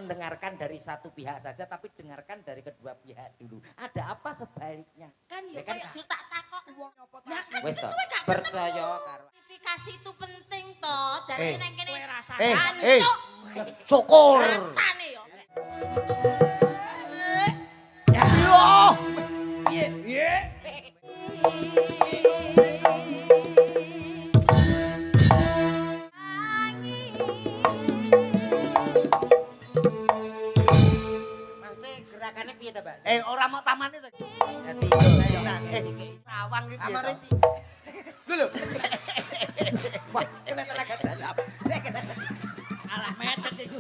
mendengarkan dari satu pihak saja, tapi dengarkan dari kedua pihak dulu. Ada apa sebaliknya? Kan Ya ya kan, kayak tak takok. Nah kan wes itu toh, suwe gak percaya karo. Kualifikasi itu penting toh. Dari nang kene Syukur. Tane yo. Ya. Piye? Piye? Maksudnya gerakannya piye ta, Mbak? Ora mau tamane to. Dadi Rawang iki. kamar iki. Lho. Wah, kena tenaga dalam. Alah metet iku.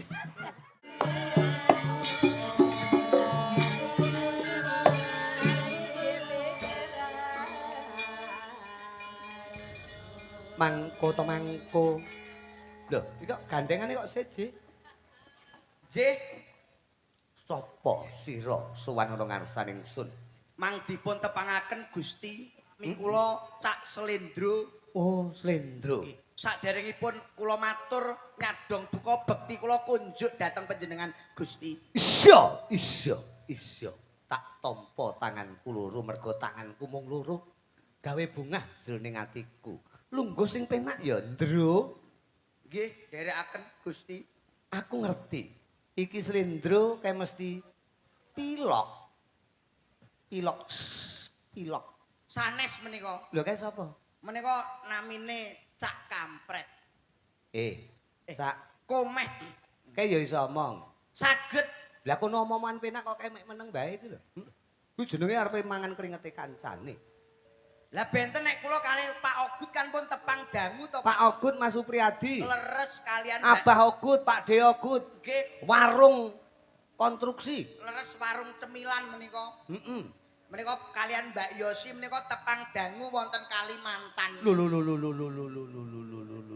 Mangko to mangko. Lho, iki kok gandengane kok siji? J, Sapa sira sowan ana ngarsaning sun? mang dipun tepangaken Gusti mikula Cak Slendro. Oh, Slendro. Saderengipun kula matur nyadong duka bekti kula kunjuk dhateng panjenengan Gusti. Isya. Tak tampa tanganku loro mergo tanganku mung loro. Gawe bungah jroning atiku. Lungguh sing penak ya, Ndro. Nggih, dherekaken Gusti. Aku ngerti. Iki Slendro kae mesti pilok. Pilok. Sanes menika. Lho kae sapa? Menika namine Cak Kampret. Cak, Komeh. kae ya iso omong. Saged. Lah kono omongan penak kok kae mek meneng bae iki lho. Kuwi jenenge arepe mangan kringete kancane. Lah benten nek kula kali Pak Ogut kan pun tepang dangu to Pak Ogut Mas Supriyadi. leres kalian Abah Ogut, Pak De Ogut. nggih Warung konstruksi. leres warung cemilan menika. Heeh. Menika kalian Mbak Yosi menika tepang dangu wonten Kalimantan. Lho.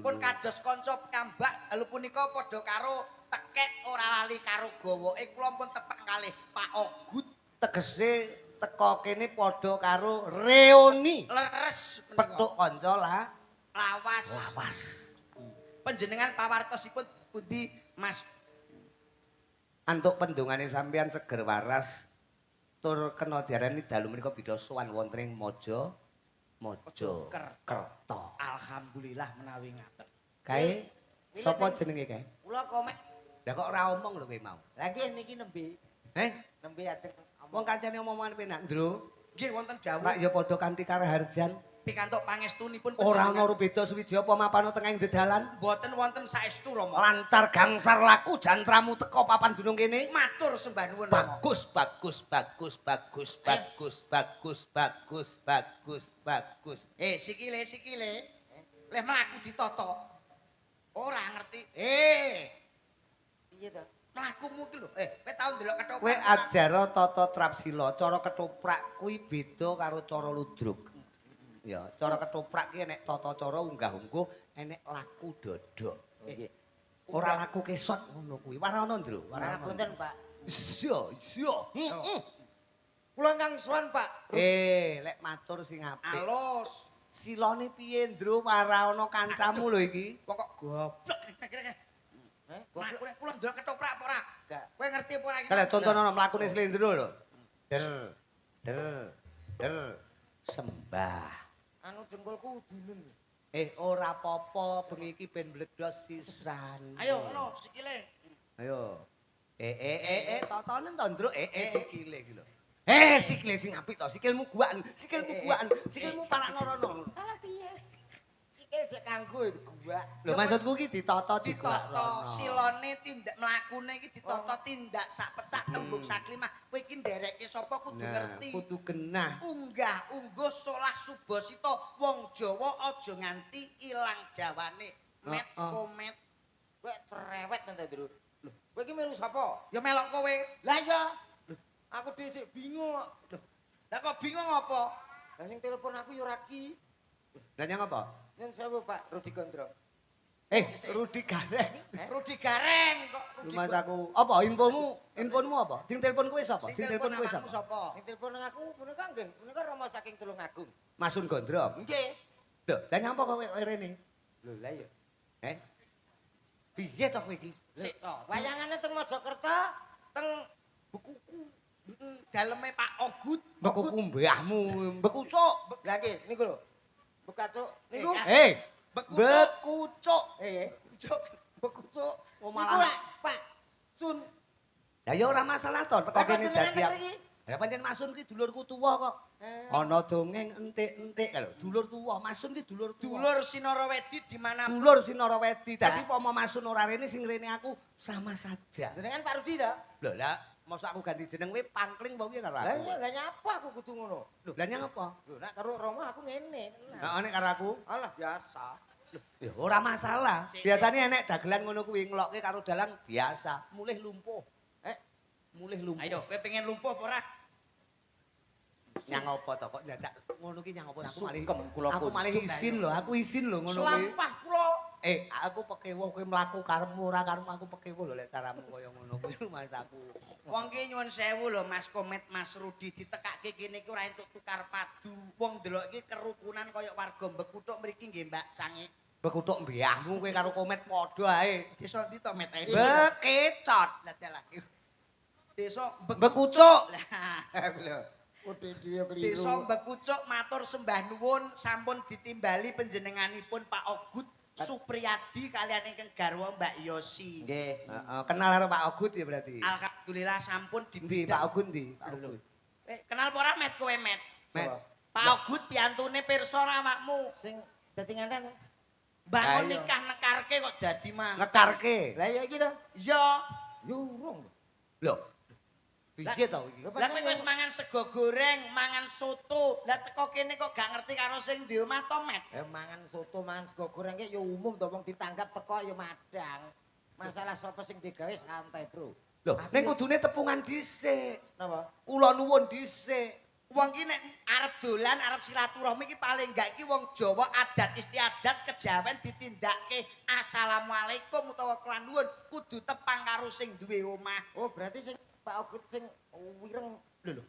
Pun kados kanca kambak lho punika padha karo tekek ora lali karo gawoke kula pun tepang kalih Pak Ogut. Tegese teko kene padha karo reuni. Leres menika. Petuk kanca Lawas. lawas. Panjenengan pawartosipun pundi Mas? Antuk pendungane sampeyan seger waras tur kena diarani dalu menika bidha sowan wonten ing Maja Kerta. Alhamdulillah menawi ngaten. Kae sapa jenenge kae? Kula komek. Lah kok ora omong lho kowe mau. Lah nggih niki nembe. Nembe ajeng Wong kancane omongan penak, Ndro. nggih wonten dawuh Rak ya padha kanthi karaharjan. pikantuk pangestunipun Ora ana rubeda suwiji apa mapano tengahing dedalan. mboten wonten saestu Rama. Lancar gangsar laku jantramu teko papan gunung kene. Matur sembah nuwun Rama. Bagus. Sikile. Leh mlaku ditata. Ora ngerti. Piye to? Mlakumu ki lho. Kowe tau ndelok ketoprak. Kowe ajara tata trapsila, cara ketoprak kuwi beda karo cara ludruk. Ya, cara ketoprak ki enek tata cara unggah-ungguh, enek laku dodok. Nggih. Ora laku kesot ngono kuwi. Warana, Ndro. Punten, Pak. Iya. Kula Kang Suwan, Pak. Lek matur sing apik. Alus. Silone piye, Ndro? Warana kancamu lho iki. Wong kok goblok kira-kira. Goblok kula ndelok ketoprak apa ora? Enggak. Kowe ngerti apa ora iki? Kalau contohnya mlakune Slendro lho. Der. Sembah. Anu jengkolku udinen. Ora apa-apa, bengi iki ben mbledhos sisan. Ayo ngono sikile. Ayo. Totonen to, Ndro. Sikile iki lho. Sikile sing apik to. Sikilmu guakan. Sikilmu parakno rono. Salah piye? Sikil jek kanggo gua. Lho maksudku iki ditata Ditata silone tindak mlakune iki ditata tindak sak pecak tembung sak limah. Kowe iki nderekke sapa kudu ngerti. Kudu genah. Unggah ungguh solah subasita wong Jawa aja nganti ilang jawane. Met komet. Kowe cerewet to, Ndro. Lho, kowe iki melu sapa? Ya melok kowe. Lah iya. Aku dhisik bingung kok. Lah kok bingung apa? Lah sing telepon aku ya ora ki. Lah nyang apa? Yen sewu Pak Rudi Gondrong. Rudi Gareng. Rudi Gareng kok. Rumah aku. Apa infomu apa? Sing telepon kowe sapa? Sing telepon kowe sapa? Sing telepon aku menika nggih, menika Rama saking Tulungagung. Masun Gondrong. Nggih. Lho, lah nyapa kowe rene? Lho lah ya. Piye to kowe iki? Sik to. Wayangane teng Mojokerto. daleme Pak Ogut. Beku mbahmu, bekucuk. Lah nggih niku lho. Bekacuk niku. Bekucuk. Cuk. Bekucuk. Oh, Niku malah. lak Pak Sun. Ya ya ora masalah to, teko Lah kok kene jenengan dadi. teko iki? Lah pancen Masun ki dulurku tuwa kok. Ana dongeng entik-entik lho, dulur tuwa. Masun ki dulur tuwa. Dulur Sinarawedi di mana Dulur Sinarawedi. Dadi pomo Masun ora rene sing rene aku sama saja. Jenengan Pak Rudi ta? Lho lah, mosok aku ganti jeneng kowe pangkling apa piye karo Lah aku? iya, lah nyapa aku kudu ngono. Lho, lah nyang apa? Lho nek karo Romo aku ngene. Nah, nek karo aku, Alah biasa. ya ora masalah. Sik, Biasane enek dagelan ngono kuwi nglokke karo dalang biasa, mulih lumpuh. Mulih lumpuh. Ayo, kowe pengen lumpuh apa ora? Nyang apa to kok nyadak ngono ki nyang apa aku malih Sungkem kula aku malih pucuk, isin lho, aku isin lho ngono kuwi. Selampah kula. Aku pekewo kowe mlaku karepmu ora karepmu aku pekewo lho lek caramu kaya ngono kuwi Mas aku. Wong ki nyuwun sewu lho Mas Komet Mas Rudi ditekake kene iki ora entuk tukar padu. Wong delok iki kerukunan kaya warga Bekuthuk mriki nggih Mbak Cangik. Bekuthuk mbahmu kowe karo komet padha ae. Desa ndi to Met? Bekecot. Lah dalah. Desa Bekucuk. Lah, Aku lho. Udah dia keliru. Desa Bekucuk matur sembah nuwun sampun ditimbali panjenenganipun Pak Ogut Supriyadi kalian ingkang garwa Mbak Yosi. Nggih. Heeh, kenal karo Pak Ogut ya berarti. Alhamdulillah sampun Ndi dibidak. Pak Ogut ndi? Pak Ogut. Kenal apa ora Met kowe Met? Met. Pak Ogut piantune pirsa awakmu. Sing dadi nganten. Bangun Ayo. nikah nekarke kok dadi mantu. Ngekarke. Lah ya iki to. Ya, Yo urung. Lho. Piye to iki? Lho, lah kowe wis mangan sego goreng, mangan soto. Lah teko kene kok gak ngerti karo sing di omah to, Met. Mangan soto, mangan sego goreng ki ya umum to wong ditanggap teko ya madang. Masalah sapa sing digawe santai, Bro. Lho, ning kudune tepungan dhisik. Napa? Kula nuwun dhisik. Wong ki nek arep dolan, arep silaturahmi ki paling gak iki wong Jawa adat istiadat kejawen ditindakke assalamualaikum utawa kelan nuwun kudu tepang karo sing duwe omah. Oh, berarti sing Pak Ogut sing wireng. Lho,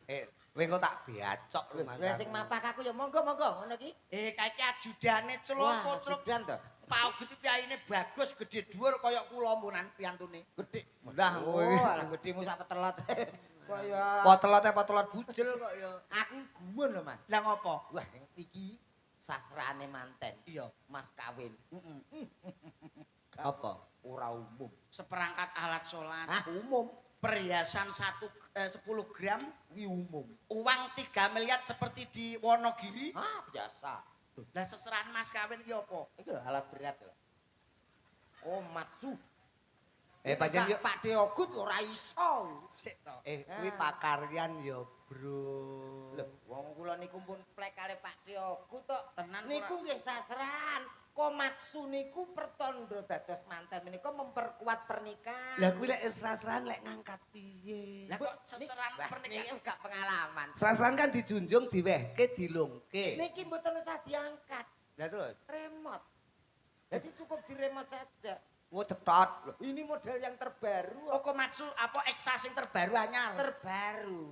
kowe kok tak biacok lho Mas. Lah sing mapak aku ya monggo-monggo ngono ki. Kaiki ajudane celoko celok. Sudan to. Pak Ogut iki piyayine bagus, gedhe dhuwur kaya kula munan piyantune. Gede. Lah, Oh, kowe. alah gedemu sak petelot. Kaya Potelot bujel kok ya. aku gumun lho, Mas. Lah ngopo? Wah, iki sasrane manten. Iya. Mas kawin. Apa? Ora umum. Seperangkat alat sholat, Umum. perhiasan 10 gram, Kuwi umum. uang 3 miliar seperti di Wonogiri. Biasa. Lah seserahan mas kawin ki apa? Iki lho alat berat lho. Komatsu. Pancen yo Pak Deogut ora iso. Sik to. kuwi pakaryan ya, Bro. Lho, wong kula niku pun plek kali Pak Deogut tok. Tenan Niku nggih sasran. Komatsu niku pertanda dados manten menika memperkuat pernikahan. Lah kuwi lek sras-sran lek ngangkat piye? Lah kok seserahan pernikahan? Niki gak pengalaman. Sras-sran kan dijunjung diwehke dilungke. Niki mboten usah diangkat. Lah terus, Remote. Jadi cukup di remote saja. wo cetot. Ini model yang terbaru. Oh Komatsu apa Eksa sing terbaru anyar? Terbaru.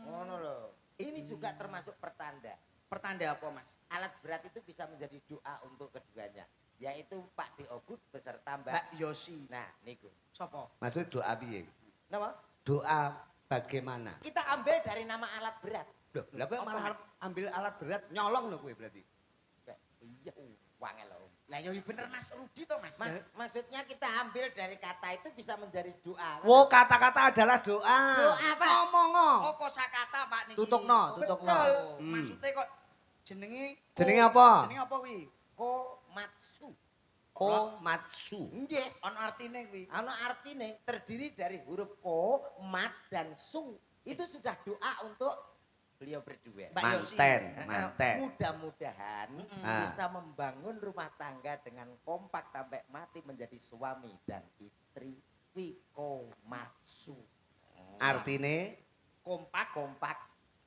Ngono lho. Ini juga termasuk pertanda. Pertanda apa mas? Alat berat itu bisa menjadi doa untuk keduanya. Yaitu Pak Deogut beserta Mbak. Mbak Yosi. Nah, niku. Sopo? Maksud doa piye? Napa? Doa bagaimana? Kita ambil dari nama alat berat. Loh, lah kowe malah arep ambil alat berat nyolong lho kowe berarti. Iya, wangel lho. Lah yo bener Mas Rudi to Mas. Maksudnya kita ambil dari kata itu bisa menjadi doa. Wo kata-kata adalah doa. Doa, Pak. Ngomong. Oh kosakata Pak niki. Tutukno. Betul. Hmm. Maksudnya kok jenenge Jenenge apa? Jenenge apa wi? Komatsu. Komatsu. Nggih, Ono artine kuwi. ana artine terdiri dari huruf ko, mat dan su. Itu sudah doa untuk beliau berdua. Mbak Yosi. Manten. Mudah-mudahan Ah. bisa membangun rumah tangga dengan kompak sampai mati menjadi suami dan istri. Komatsu. Artine Kompak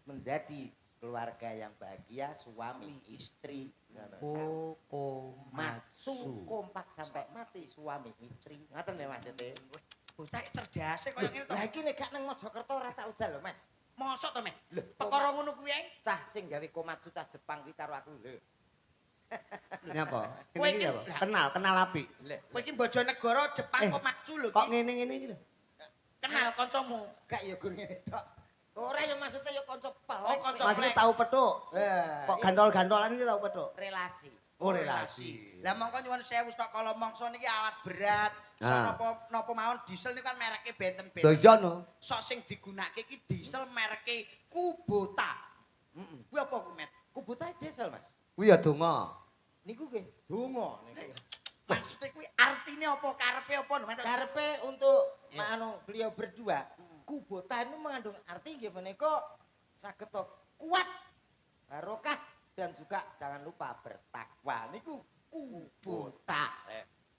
menjadi keluarga yang bahagia, suami istri. komatsu. Kompak sampai mati suami istri. Ngoten ya maksudnya. Bocah cerdas koyo ngene to. Lah iki nek gak nang Mojokerto ora tak udal lho, Mas. Mosok to, Mas? Lho, Perkara ngono kuwi ae. cah sing gawe komatsu cah Jepang kuwi karo aku lho. Nyapa? Kowe Kene iki iki- apa? Kenal apik. Lho, Kowe iki bojonegoro Jepang Eh, kok maksu lho Kok iki. ngene-ngene iki lho. Kenal kancamu. gak ya gur ngene tok. Ora ya maksudnya ya kanca pelek. Oh, kanca Maksudnya pelek. tahu petuk. Kok Iya. gantol-gantolan iki tahu petuk. Relasi. Oh, relasi. Lah mongko nyuwun sewu stok kala mangsa niki alat berat. Sok Ah. napa mawon diesel niku kan mereke Lho benten-benten. iya no. Sok sing digunakake iki diesel mereke Kubota. Heeh. Kuwi apa ku, Met? Kubutae diesel, Mas. Kuwi ya donga. Niku nggih donga niku. Maksudnya kuwi artine apa? Karepe apa, Met? Karepe untuk Ya. beliau berdua, Kubota itu mengandung arti nggih menika saged kuat, barokah dan juga jangan lupa bertakwa. Niku Kubota.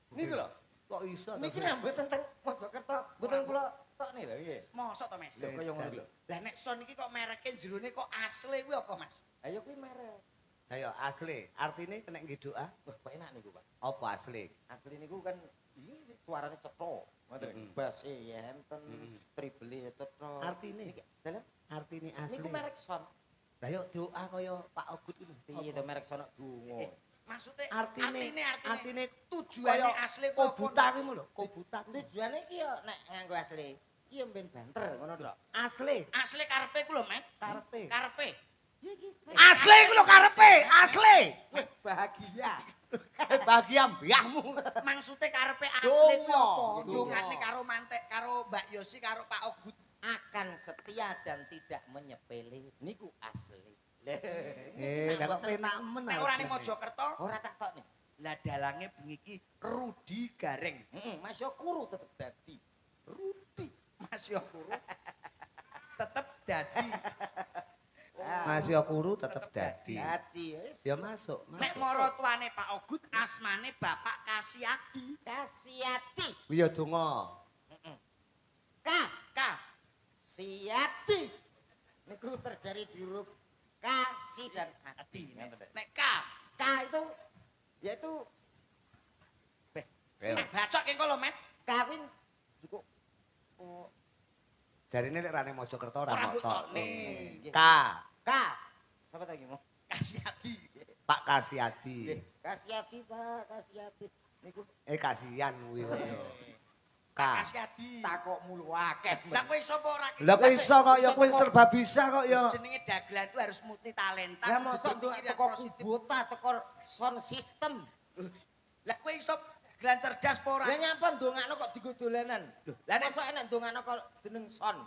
Niku lho. Kok iso? Niki mboten teng Mojokerto, mboten kula tok nih lho nggih. Mosok to, Mas? Lho kaya ngono lho. Lah nek son iki kok mereke jerone kok asli kuwi apa, Mas? Ayo kuwi merek. Ayo asli. Artine kena ngiduk ah. Wah, kok enak niku, Pak. Apa asli? Asli niku kan iki suarane cetha. Ngoten. Basse ya enten, triple ya cetha. Artine? Niki dalam Artine asli. niku merek Son. Lah yo doa kaya Pak Ogut iki. Piye to merek Son donga. Maksudnya Artine tujuane kaya asli ku apa? kobuta ki lho, kobuta. Tujuane iki yo nek nganggo asli. Iki yo ben banter ngono tok. Asli. Asli karepe ku lho, Met. Karepe. Karepe. Iki Asli ku lho karepe, asli. bahagia. Bahagia mbahmu. Maksudnya karepe asli ku Donga. apa? Donga. Dongane karo mantek karo Mbak Yosi karo Pak Ogut. Akan setia dan tidak menyepele niku asli. Lah kok penak men. Nek ora ning Mojokerto, Ora tak tok nih. lah dalange bengi iki Rudi Gareng. Mas yo kuru tetep dadi. Rudi Mas Yokuru. Tetep dadi. Mas Yokuru tetep dadi. Dadi wis. Ya masuk. Nek mara tuane Pak Ogut asmane Bapak Kasiati. Kasiati. Kuwi ya donga. Ka. Siati. Niku terdiri di huruf kasih dan hati. Nek Ka. Itu yaitu Bacok ki engko lho, Met. kawin cukup oh, Jarine nek rane Mojokerto ora Ora kok tok. nih. K. Siapa tadi mau? Kasiati. Pak Kasiati. Kasiati Pak, Kasiati. Niku Kasian kuwi. K. Kasiati. takok mulu akeh. Lah kowe sapa ora ki? Lah kowe iso kok ya kowe serba bisa kok ya. Jenenge dagelan itu harus multi talenta. Lah mosok kudu nduk berpikir yang teko positif. kubota, teko sound system. Lah kowe iso gelan cerdas apa ora? Lah nyapa ndongakno kok digo dolanan. Lah nek Mosok enak ndongakno kok jeneng sound.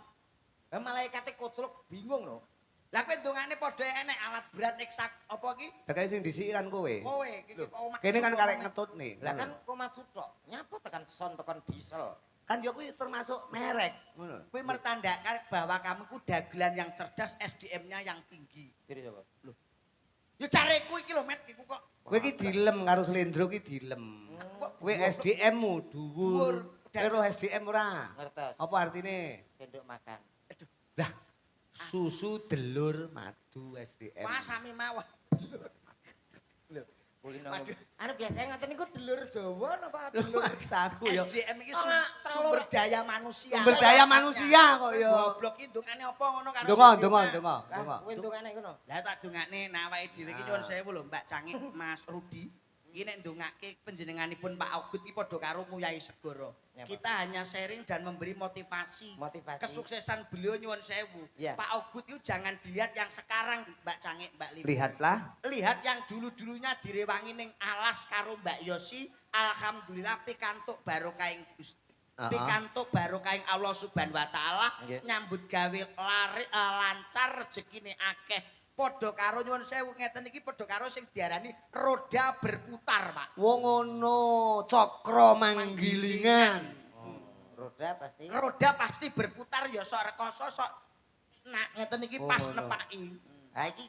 Lah malaikate kocluk bingung no. lah kowe ndongane padha enek alat berat eksak apa ki? Tekane sing disiki kan kowe. Kowe iki omah. Kene kan karek ngetut nih. Lah kan Komatsu tok. Nyapa tekan sound tekan diesel. kan ya kuwi termasuk merek ngono. Kowe mertandakan bahwa kamu ku dagelan yang cerdas, SDM-nya yang tinggi. Jadi coba. Loh, Ya careku iki lho, Met, iku kok. Kowe iki dilem karo Slendro iki dilem. Kowe SDM-mu dhuwur. Kowe ro SDM ora? ngertos. Apa artine? Sendok makan. Lah susu delur madu SDM. Wah, sami mawon. Kulino. Waduh. Anu biasanya ngaten niku delur Jawa napa delur Mas aku ya. SDM iki Ah, sumber daya manusia. Sumber daya manusia kok ya. Goblok iki ndongane apa ngono karo Donga. Lah kuwi ndongane ngono. Lah tak dongakne nah awake dhewe iki nyuwun sewu lho Mbak Cangik Mas Rudi. Iki nek ndongake panjenenganipun Pak Ogut iki padha karo Nguyai Segara. Ya, Pak. Kita hanya sharing dan memberi motivasi. Motivasi. Kesuksesan beliau nyuwun sewu. Ya. Pak Ogut itu jangan dilihat yang sekarang Mbak Cangik, Mbak Lim. Lihatlah. Lihat yang dulu-dulunya direwangi ning alas karo Mbak Yosi. Alhamdulillah pikantuk barokahing Gusti. Pikantuk barokahing Allah Subhanahu wa taala Nggih. nyambut gawe lancar rezekine akeh. Padha karo nyuwun sewu ngeten iki padha karo sing diarani roda berputar, Pak. Wong ngono, cakra manggilingan. Roda pasti. Roda pasti berputar ya sok rekoso sok nak ngeten iki pas Oh, ngono. nepaki. Ha iki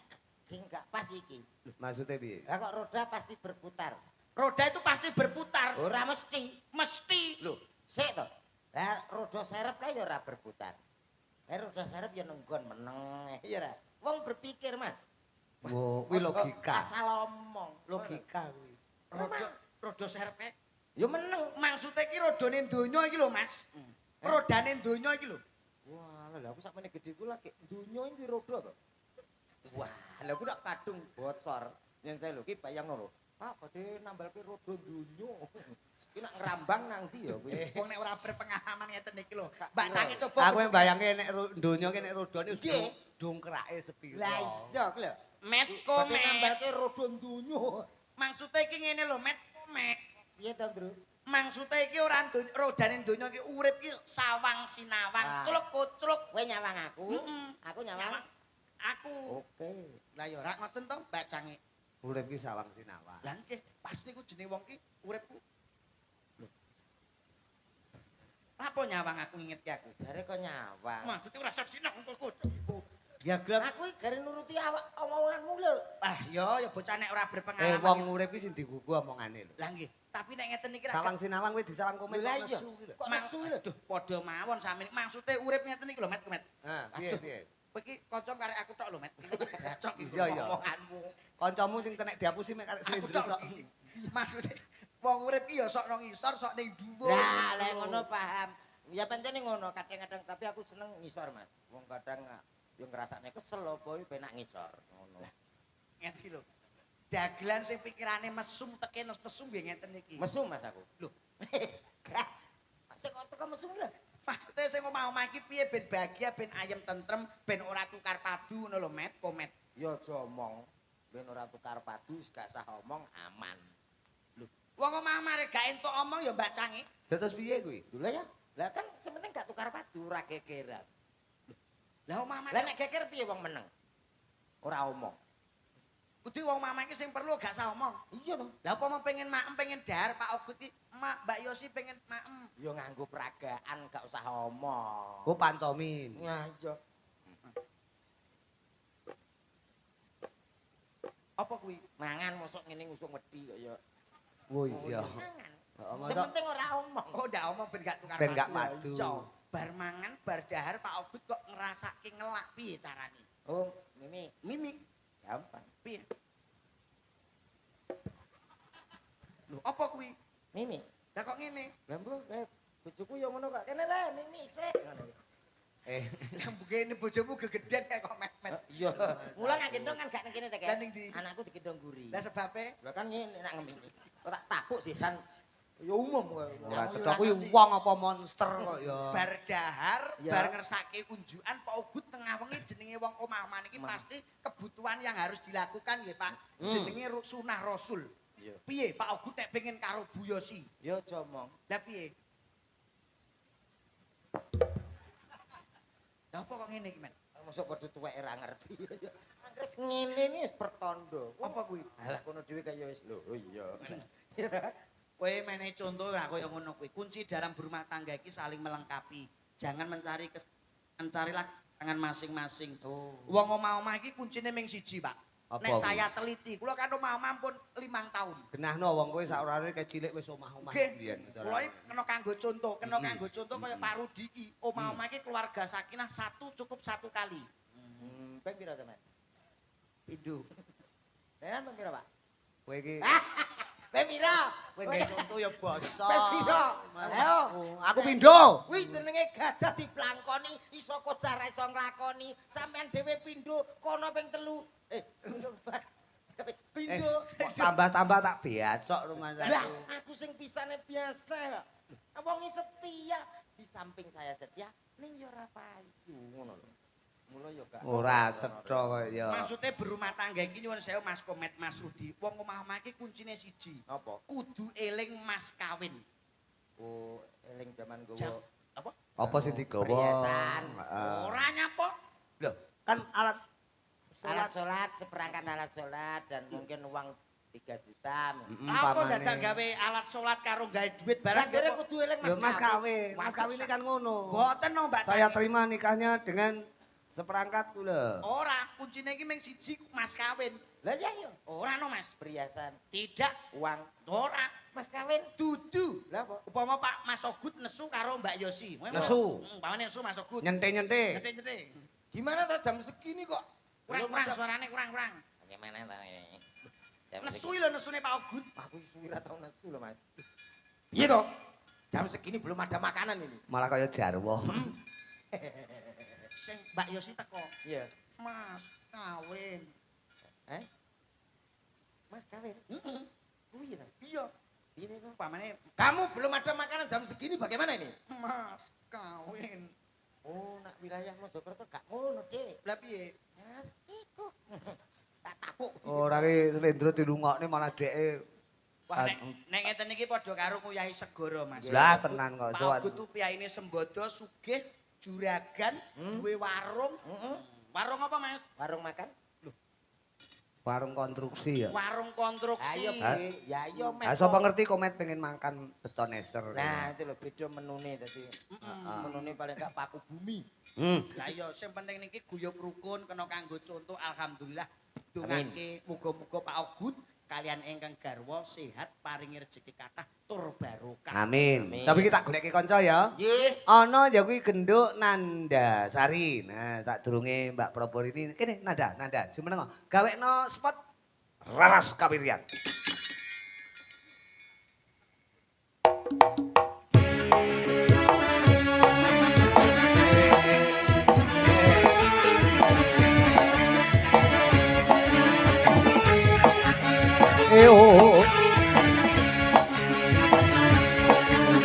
gak pas iki. Maksudnya piye? Lah kok roda pasti berputar. Roda itu pasti berputar. Ora mesti. Mesti. Lho, sik to. Lah roda serep kae ya ora berputar. Roda serep ya nenggon meneng. Ya ora. Wong berpikir, Mas. Oh, kuwi logika. Asal omong. Logika kuwi. Roda serepe. Ya meneng. Maksudnya iki rodane donya iki lho, Mas. Rodane donya iki lho. Wah, lha aku sakmene gedhe ku lagi donya iki roda to. Wah, lha aku nak kadung bocor. Yen saya lho ki bayangno lho. Pak badhe nambalke roda donya. Ki nek ngrambang nang ndi ya kuwi? Wong nek ora berpengalaman ngeten iki lho. Mbak Cangi coba. Aku mbayangke nek donya ki nek rodone Nggih. dongkrake sepiro. Lah iya ku lho. Met Berarti komet. nambalke rodo donya. Maksudnya iki ngene lho, met komet. Piye to, Bro? Maksudnya iki ora rodane donya iki urip iki sawang sinawang, Ah. culuk kucluk. Kowe nyawang aku? Heeh. Aku nyawang. Aku. Oke. Lah ya ora ngoten to, Mbak Cangi. Urip ki sawang sinawang. Lah nggih, pasti ku jenenge wong ki uripku. Lho. Apa nyawang aku ngingetke aku? Jare kok nyawang. Maksudnya ora sinawang kok iku. Diagram. Aku iki gare nuruti awak omonganmu lho. Ah ya bocah nek ora berpengalaman. Wong urip ki sing digugu omongane lho. Lah nggih, tapi nek ngeten iki Sawang sinawang kuwi disawang komet Lah kok iya. nesu ki lho. Kok nesu lho? Aduh, padha mawon sami. Maksude urip ngeten iki lho, Met, Met. Ha, piye piye. Kowe iki kanca karek aku tok lho, Met. Gacok iki Iya, iya. omonganmu. Kancamu sing kena diapusi mek karek Aku slendro tok. kok. Maksude wong urip ki ya sok nang ngisor, sok ning dhuwur. Lah, lek ngono paham. Ya pancene ngono kadang-kadang tapi aku seneng ngisor, Mas. Wong kadang yo ngrasakne kesel apa penak ngisor ngono. Ngeten iki lho. Dagelan sing pikirane mesum teke mesum nggih ngeten iki. Mesum Mas aku. Lho. Gak. Sik kok teko mesum lho. Maksude sing omah-omah iki piye ben bahagia, ben ayem tentrem, ben ora tukar padu ngono lho, Met, komet. Ya aja omong. Ben ora tukar padu, gak sah omong aman. Wong omah-omah rek gak entuk omong ya Mbak Cangi. Terus piye kuwi? Lho ya. Lah kan sementing gak tukar padu, ora gegeran. Lah omah-omah Lah nek geger piye wong meneng? Ora omong. kudu wong omah iki sing perlu gak sah omong. Iya to. Lah apa mau pengen maem, pengen dahar Pak Ogut iki, Mak, Mbak Yosi pengen maem. Ya nganggo peragaan gak usah omong. Oh pantomin. Nah iya. Apa kuwi? Mangan mosok ngene ngusung wedi kok ya. Oh iya. Mangan. Heeh, Sing penting ora omong. Oh ndak omong ben gak tukar Ben gak padu. Iya. Bar mangan, bar dahar Pak Ogut kok ngrasake ngelak piye carane? Oh, Mimi, Mimik gampang. piye? Lho, apa kuwi? Mimi, Lah kok ngene? lha mbok bojoku ya ngono kok. Kene le Mimi sik ngono. Lah mbugene bojomu gegeden kayak kok met-met. Iya. Mula nak gendong kan gak ning kene ta, Lah ning ndi? Anakku digendong guri. Lah sebabe Lah kan ngene nak ngene. Kok tak tabuk sisan. Ya umum kok. Ora cetha kuwi wong apa monster kok ya. bar dahar, Ya. bar ngersake unjukan Pak Ogut tengah wengi jenenge wong omah-omah niki pasti kebutuhan yang harus dilakukan nggih Pak. Jenenge sunah Rasul. Iya. Piye Pak Ogut nek pengen karo Bu Yosi? Ya aja omong. Lah piye? Lah apa kok ngene iki, Men? Mosok padha tuwek ora ngerti. Angkres ngene iki wis pertanda. Apa kuwi? Alah kono dhewe kaya wis lho. Oh iya. Kowe menehi contoh ora kaya ngono kuwi. Kunci dalam berumah tangga iki saling melengkapi. Jangan mencarilah tangan masing-masing. Oh. Wong omah-omah iki kuncine ming siji, Pak. Apa Nek kuwi? saya teliti, kula kan omah-omah pun 5 tahun. Genahno wong kowe sak orane kayak cilik wis omah-omah Nggih. biyen. Kula iki kena kanggo contoh, kaya Pak Rudi iki. Omah-omah iki keluarga sakinah cukup satu kali. Peng pira to, Mas? Pindho. Nenan peng pira, Pak? Kowe iki Peng pira? kowe nggae contoh ya basa. Peng pira? Ayo. Aku pindho. Kuwi jenenge gajah diplangkoni, iso kocar iso nglakoni. Sampeyan dhewe pindho kono ping 3. Pindho. Kok tambah-tambah tak beacok rumah Lah, aku. aku sing pisane biasa kok. Wong setia di samping saya setia, ning ya ora payu ngono lho. Mula ya gak Ora cetha kok ya. Maksudnya berumah tangga iki nyuwun sewu Mas Komet, Mas Rudi. Wong omah-omah iki kuncine siji. apa? Kudu eling mas kawin. Oh, eling jaman Jam- gowo. Apa? Apa sing digawa? Perhiasan. Heeh. Ora nyapa? Lho, kan alat Alat salat, seperangkat alat salat dan mungkin uang 3 juta. Apa dadak gawe alat salat karo gawe duit Lah barang jare kok- kudu eling Lho Mas kawin. Mas Mas kawin kan ngono. Mboten no Mbak Saya Cangi. terima nikahnya dengan seperangkat kula. Ora, kuncine iki ming siji mas kawin. Lah ya yo, Ora no Mas. perhiasan, Tidak, uang, ora. mas kawin. Dudu. Lah apa? Upama Pak Mas Ogut nesu karo Mbak Yosi. Nesu. Umpamane nesu Mas Ogut. Nyente-nyente. Nyete-nyete. Gimana tuh jam segini kok? Kurang-kurang suarane kurang-kurang. Gimana tuh ini? Jam Nesu lho nesune Pak Ogut. Aku suwi ra tau nesu lho, Mas. Iya toh? Jam segini belum ada makanan ini. Malah kaya jarwo. Sing Mbak Yosi teko. Iya. Mas kawin. Mas kawin. Heeh. Kuwi ta. Iya. Ini Umpamane kamu belum ada makanan jam segini bagaimana ini? Mas kawin. Oh, nak wilayah Mojokerto gak ngono, Dik. Lah piye? Mas, iku. Tak tapuk. Ora ki slendro dirungokne malah dheke Wah nek ngeten iki padha karo nguyahi segara Mas. Lah tenan kok sowan. Pak Ogut piyaine Sembodo sugih juragan duwe warung. Warung apa Mas? Warung makan? Warung konstruksi ya. Warung konstruksi. Ayo, Bi. Ya iya, Mas. Ah sapa ngerti komet pengen makan betoneser. Nah, itu lho beda menune tadi. Menune paling gak paku bumi. Lah iya sing penting niki guyub rukun kena kanggo contoh alhamdulillah. Dongake muga-muga Pak Ogut kalian ingkang garwa sehat paringi rezeki kathah tur barokah. Amin. Amin. Tapi kita goleki kanca ya. Nggih. Ana ya kuwi genduk Nandasari. Nah, sadurunge Mbak Propor ini kene Nanda, jumeneng gawekno spot Raras Kawiryan.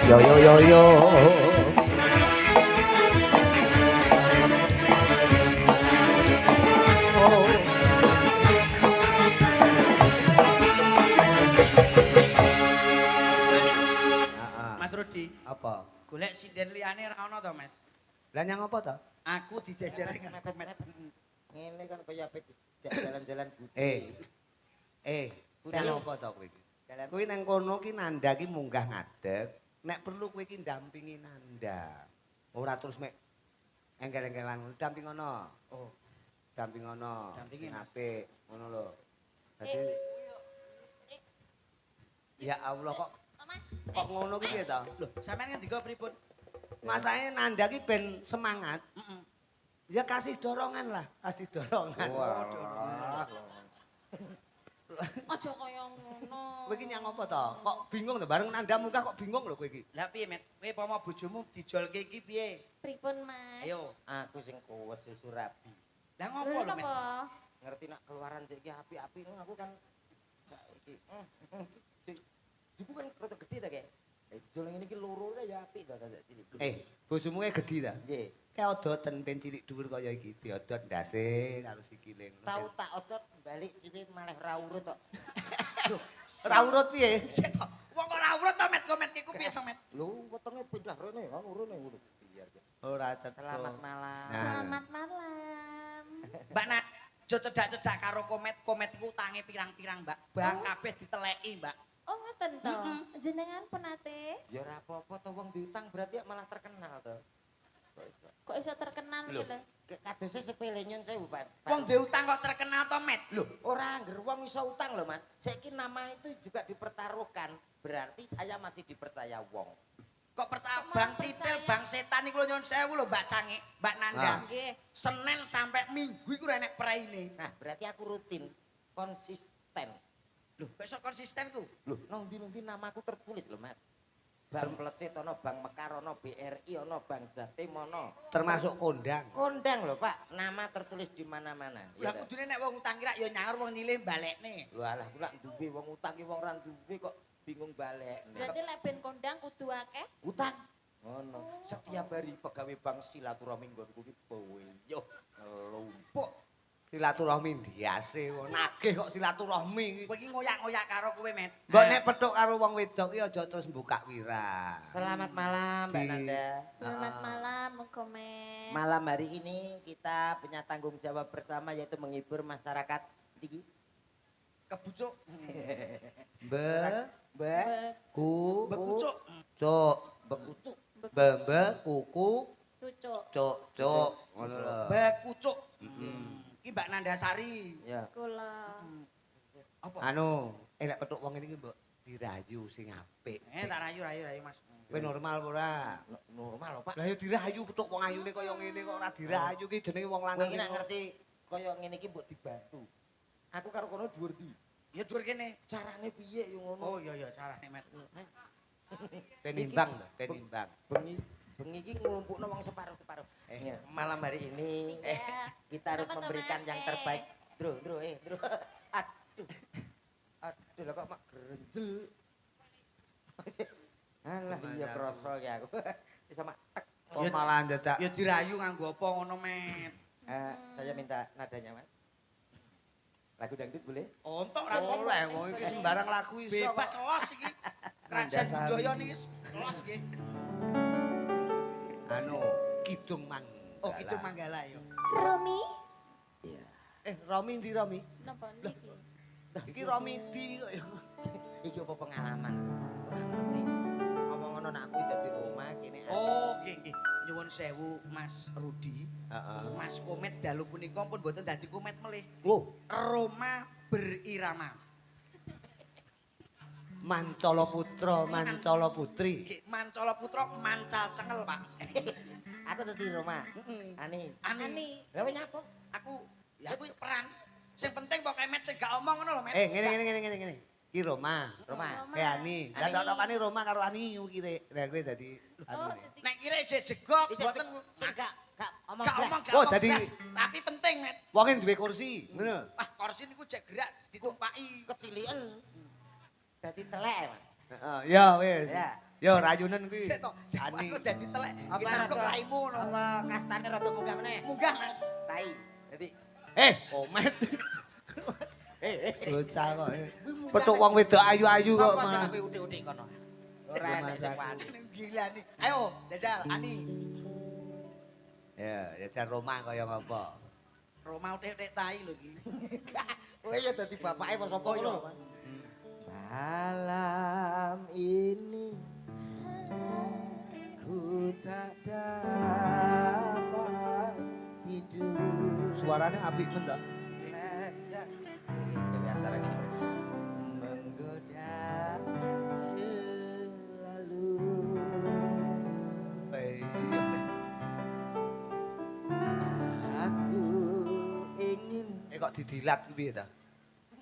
Yo yo yo yo. Mas Rudi, Apa? golek sinden liyane ra ono to, Mas? Lah nyang apa to? Aku dijajari mepet-mepet. Ngene kan kaya apik jalan-jalan budi. Nyang apa to kowe iki? Dalam Kuwi nang kono ki Nanda ki munggah ngadeg, nek perlu kowe ki ndampingi Nanda. Ora terus mek engkel-engkelan dampingono. Oh, Dampingono. Dampingi, Sing Mas. apik, ngono lho. Dadi ya Allah kok Mas. kok ngono ki piye to? lho, sampean ngendika pripun? Masane Nanda ki ben semangat. Heeh. Ya kasih dorongan lah, kasih dorongan. Wah. Aja kaya ngono. Kowe iki nyang apa to? Kok bingung to bareng Nanda munggah kok bingung lho kowe iki. Lah piye, Met? Kowe pama bojomu dijolke iki piye? Pripun, Mas? Ayo. Aku sing kuwes susu rabi. Lah ngopo lho, Met? Apa? Ngerti nak keluaran cek iki api-api aku kan saiki. Ibu kan rada gede ta, Kek. Jol ngene iki loro ya apik to tak cilik. Bojomu ki gedhi ta? Nggih. Kayak odoten ben cilik dhuwur kaya iki diodot ndase karo sikile. Tau tak otot balik cilik malah ra urut tok. Ora urut piye? Sik to. Wong kok ora urut to, Met? Komet iku piye to, Met? Lho, wetenge pindah rene, anu rene ngono. Biar. Ora cetha. Selamat malam. Nah. Selamat malam. Mbak Nak, aja cedak-cedak karo Komet. Komet iku utange pirang-pirang, Mbak. Bang kabeh diteleki, Mbak. Oh, ngoten to. Jenengan penate Ya ora apa-apa to wong diutang berarti malah terkenal to. kok iso terkenal Lho. iki lho. Kadose sepele nyun sewu, Pak. Wong duwe utang kok terkenal to, Met? Loh, ora angger wong iso utang lho, Mas. Saiki nama itu juga dipertaruhkan. Berarti saya masih dipercaya wong. Kok percaya Kok bang malah titil, percaya? bang setan iku lho nyun sewu lho Mbak Cange, Mbak Nanda. Ah. Nggih. Senin sampai Minggu iku enek praine. Nah, berarti aku rutin, konsisten. Lho, kok iso konsisten ku? Loh, nang ndi namaku tertulis lho, Mas. Bang Plecet ana, Bang Mekar ana, BRI ana, Bang Jatim ana. Termasuk kondang. Kondang lho, Pak. Nama tertulis di mana-mana. Lah ta? kudune nek wong utang kira ya nyaur wong nyilih balekne. Lho alah kula duwe wong utang ki wong ra duwe kok bingung balik. Berarti lek ben kondang kudu akeh. Utang. Ngono. Setiap hari pegawai bank silaturahmi nggonku ki boyo lumpuk. Silaturahmi ndiase wong nagih kok silaturahmi. Kowe iki ngoyak-ngoyak karo kowe, Met. Mbok nek petuk karo wong wedok ki aja terus buka wira. Selamat malam Mbak Di- Nanda. Selamat malam, Komen. Malam hari ini kita punya tanggung jawab bersama yaitu menghibur masyarakat. Iki. Kebucuk. Be Mbak ku Bekucuk. cuk. bekucuk. Be kuku Cucuk. cuk ngono lho. Bekucuk. Mm-mm. Iki Mbak Nandasari. Ya. Kula. Apa? Anu, nek petuk wong iki mbok dirayu sing apik. Tak rayu, Mas. Kowe normal ora? Normal lho, Pak. Lah ya dirayu petuk wong ayune kaya ngene kok ora dirayu ki jenenge wong Kowe lanang. iki nek ngerti kaya ngene iki mbok dibantu. Aku karo kono dhuwur ndi? Ya dhuwur kene. Carane piye yo ngono? Oh iya carane, Met. Penimbang lho, penimbang. Bengi iki nglumpukno wong separuh-separuh. Ya, malam hari ini Iya. kita harus Kenapa tuh, memberikan Mas? yang terbaik. Dro. Aduh. Aduh, lah kok mak gerenjel. Alah iya krasa ki aku. Sama tek. Kok malah dadak. Ya dirayu nganggo apa ngono, Met? Saya minta nadanya, Mas. Lagu dangdut boleh? Ontok ra Oleh wong iki sembarang lagu iso. bebas los iki. Kerajaan budaya niki los nggih. Anu, Kidung Manggala. Oh, itu Manggala ya. Romi? Iya. Romi ndi Romi? Napa niki? Iki Romi ndi kok ya. Iki apa pengalaman? Ora ngerti. Ngomong ngono nak aku dadi omah kene. Oh, nggih. Nyuwun sewu Mas Rudi. Heeh. Mas Komet dalu punika pun mboten dadi komet melih. Loh, Roma berirama. Mancala Putra, Mancala Putri. Nggih, Mancala Putra mancal cengal, Pak. Aku dadi Roma. Heeh. Ani. Ani. Lah nyapa? Aku peran. Sing penting pokoke Met sing gak omong ngono lho, Met. Ngene. Ki Roma. Roma. Kayak Ani. Lah cocokane Roma karo Ani ki rek. Lah kowe dadi Oh, anu. dadi Nek kira jegok Iki mboten sing gak omong gak blas. omong gak Oh, omong dadi- blas. Tapi penting, Met. Wonge duwe kursi, ngono. Ah, kursi niku jek gerak ditumpaki. Keciliken. Dadi telek, Mas. Heeh, ya wis. Ya. Yo rayunen kuwi. Sik to, Ani. aku dadi telek. Apa Kita kok rada- raimu ngono. Apa kastane rada munggah meneh? Munggah, Mas. Tai. Dadi Komet. eh Bocah kok. Petuk wong wedok ayu-ayu kok Sapa mah. sing udik udik kono? Ora enek sing wani. Gila nih. Ayo, jajal Ani. Ya jan Roma kaya ngapa? Roma utek-utek tai lho iki. Kowe ya dadi bapake apa sapa Oh, iya. lho? Malam ini ku tak dapat tidur. Suarane apik men ta? Lajak gawe acara gini menggoda selalu. Aku ingin Kok didilat ku piye ta?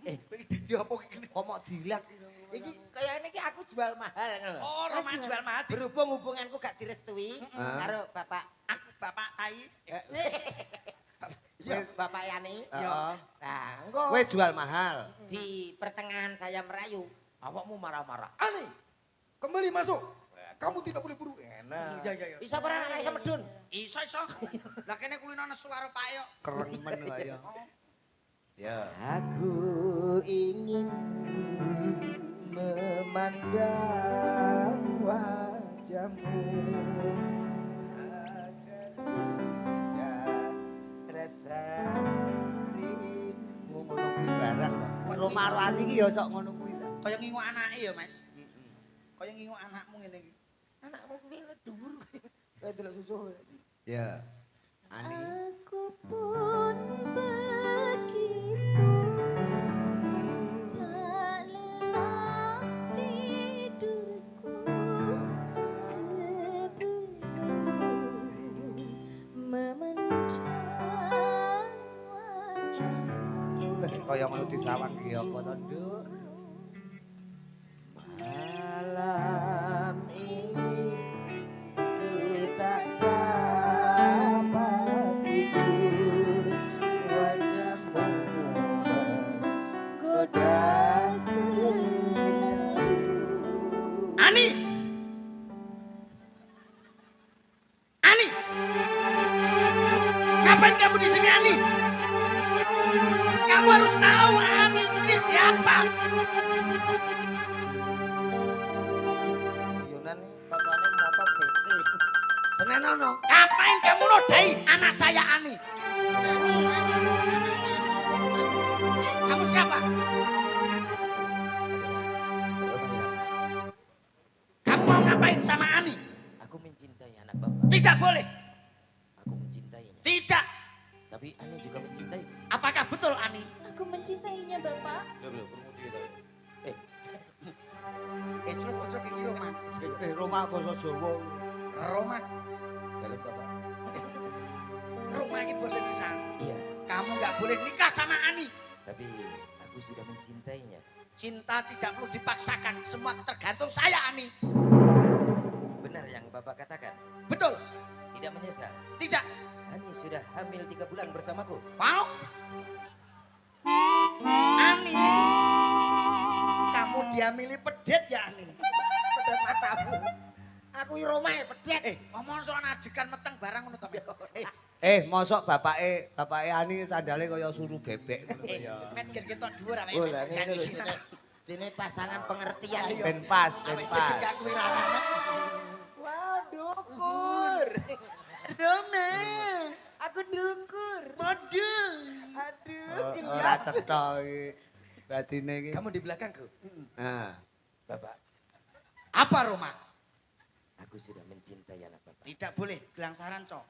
Kowe iki dadi apa iki? Kok mau dilat? iki kayaknya iki aku jual mahal ngono lho. Oh, Roma jual mahal. Berhubung hubunganku gak direstui Heeh. karo bapak Aku bapak tai. ya bapak Yani. Heeh. Nah, engko Kowe jual mahal. di pertengahan saya merayu, awakmu marah-marah. Ani, kembali masuk. Kamu tidak boleh buru. Enak. Ya. Bisa ora anak iso medun? Iso. Lah kene kulino nesu karo Pak yo. Keremen kaya. Oh. Ya. Aku ingin memandang wajahmu agar tidak rasa rindu. Ngono kuwi barang ta. Roma karo Ani ki ya sok ngono kuwi ta. Kaya ngingu anake ya, Mas. Kaya ngingu anakmu ngene iki. Anakmu kuwi dhuwur. Kayak delok susu. Ya. Ani. Aku pun begitu tak lelah tidurku sebelum memandang wajahmu. Kaya ngono disawang ki apa to, Nduk? Malam ini ku tak dapat tidur, wajahmu menggoda selalu. Ani. Ani. Ngapain kamu di sini, Ani? Kamu harus tahu Ani ini siapa. Yunan totone motor PC. Senenono. Ngapain kamu nodai anak saya Ani? Ani. Kamu siapa? Kamu mau ngapain sama Ani? Aku mencintai anak bapak. Tidak boleh. Aku mencintainya. Tidak. Tapi Ani juga mencintai. Apakah betul Ani? Aku mencintainya, Bapak. Loh, kurang dia tahu. Ecruk-ecruk iki Roma. Roma basa Jawa. Roma. Dalam bapak. Roma ini bos Indonesia. Iya, Kamu nggak boleh nikah sama Ani. tapi aku sudah mencintainya. Cinta tidak perlu dipaksakan. Semua tergantung saya Ani. Benar yang bapak katakan. Betul. Tidak menyesal. Tidak. Ani sudah hamil 3 bulan bersamaku. Mau? Ani. Kamu dia milih pedet ya Ani. tamu. Aku iki Roma pedet. Ngomong soal adegan meteng barang ngono to. Mosok bapake Ani sandale kaya suru bebek ngono kaya. Met gen ketok dhuwur awake. Oh lah ngene lho jene pasangan pengertian iki. Ben pas, ben Awake pas. gak kuwi lanang. Wah, dukur. Roma. Aku dukur. Modul. Aduh, Ora cetha iki. Batine iki. Kamu di belakangku. Nah, Bapak, Apa Roma? aku sudah mencintai anak Bapak. Tidak boleh gelangsaran, Cok.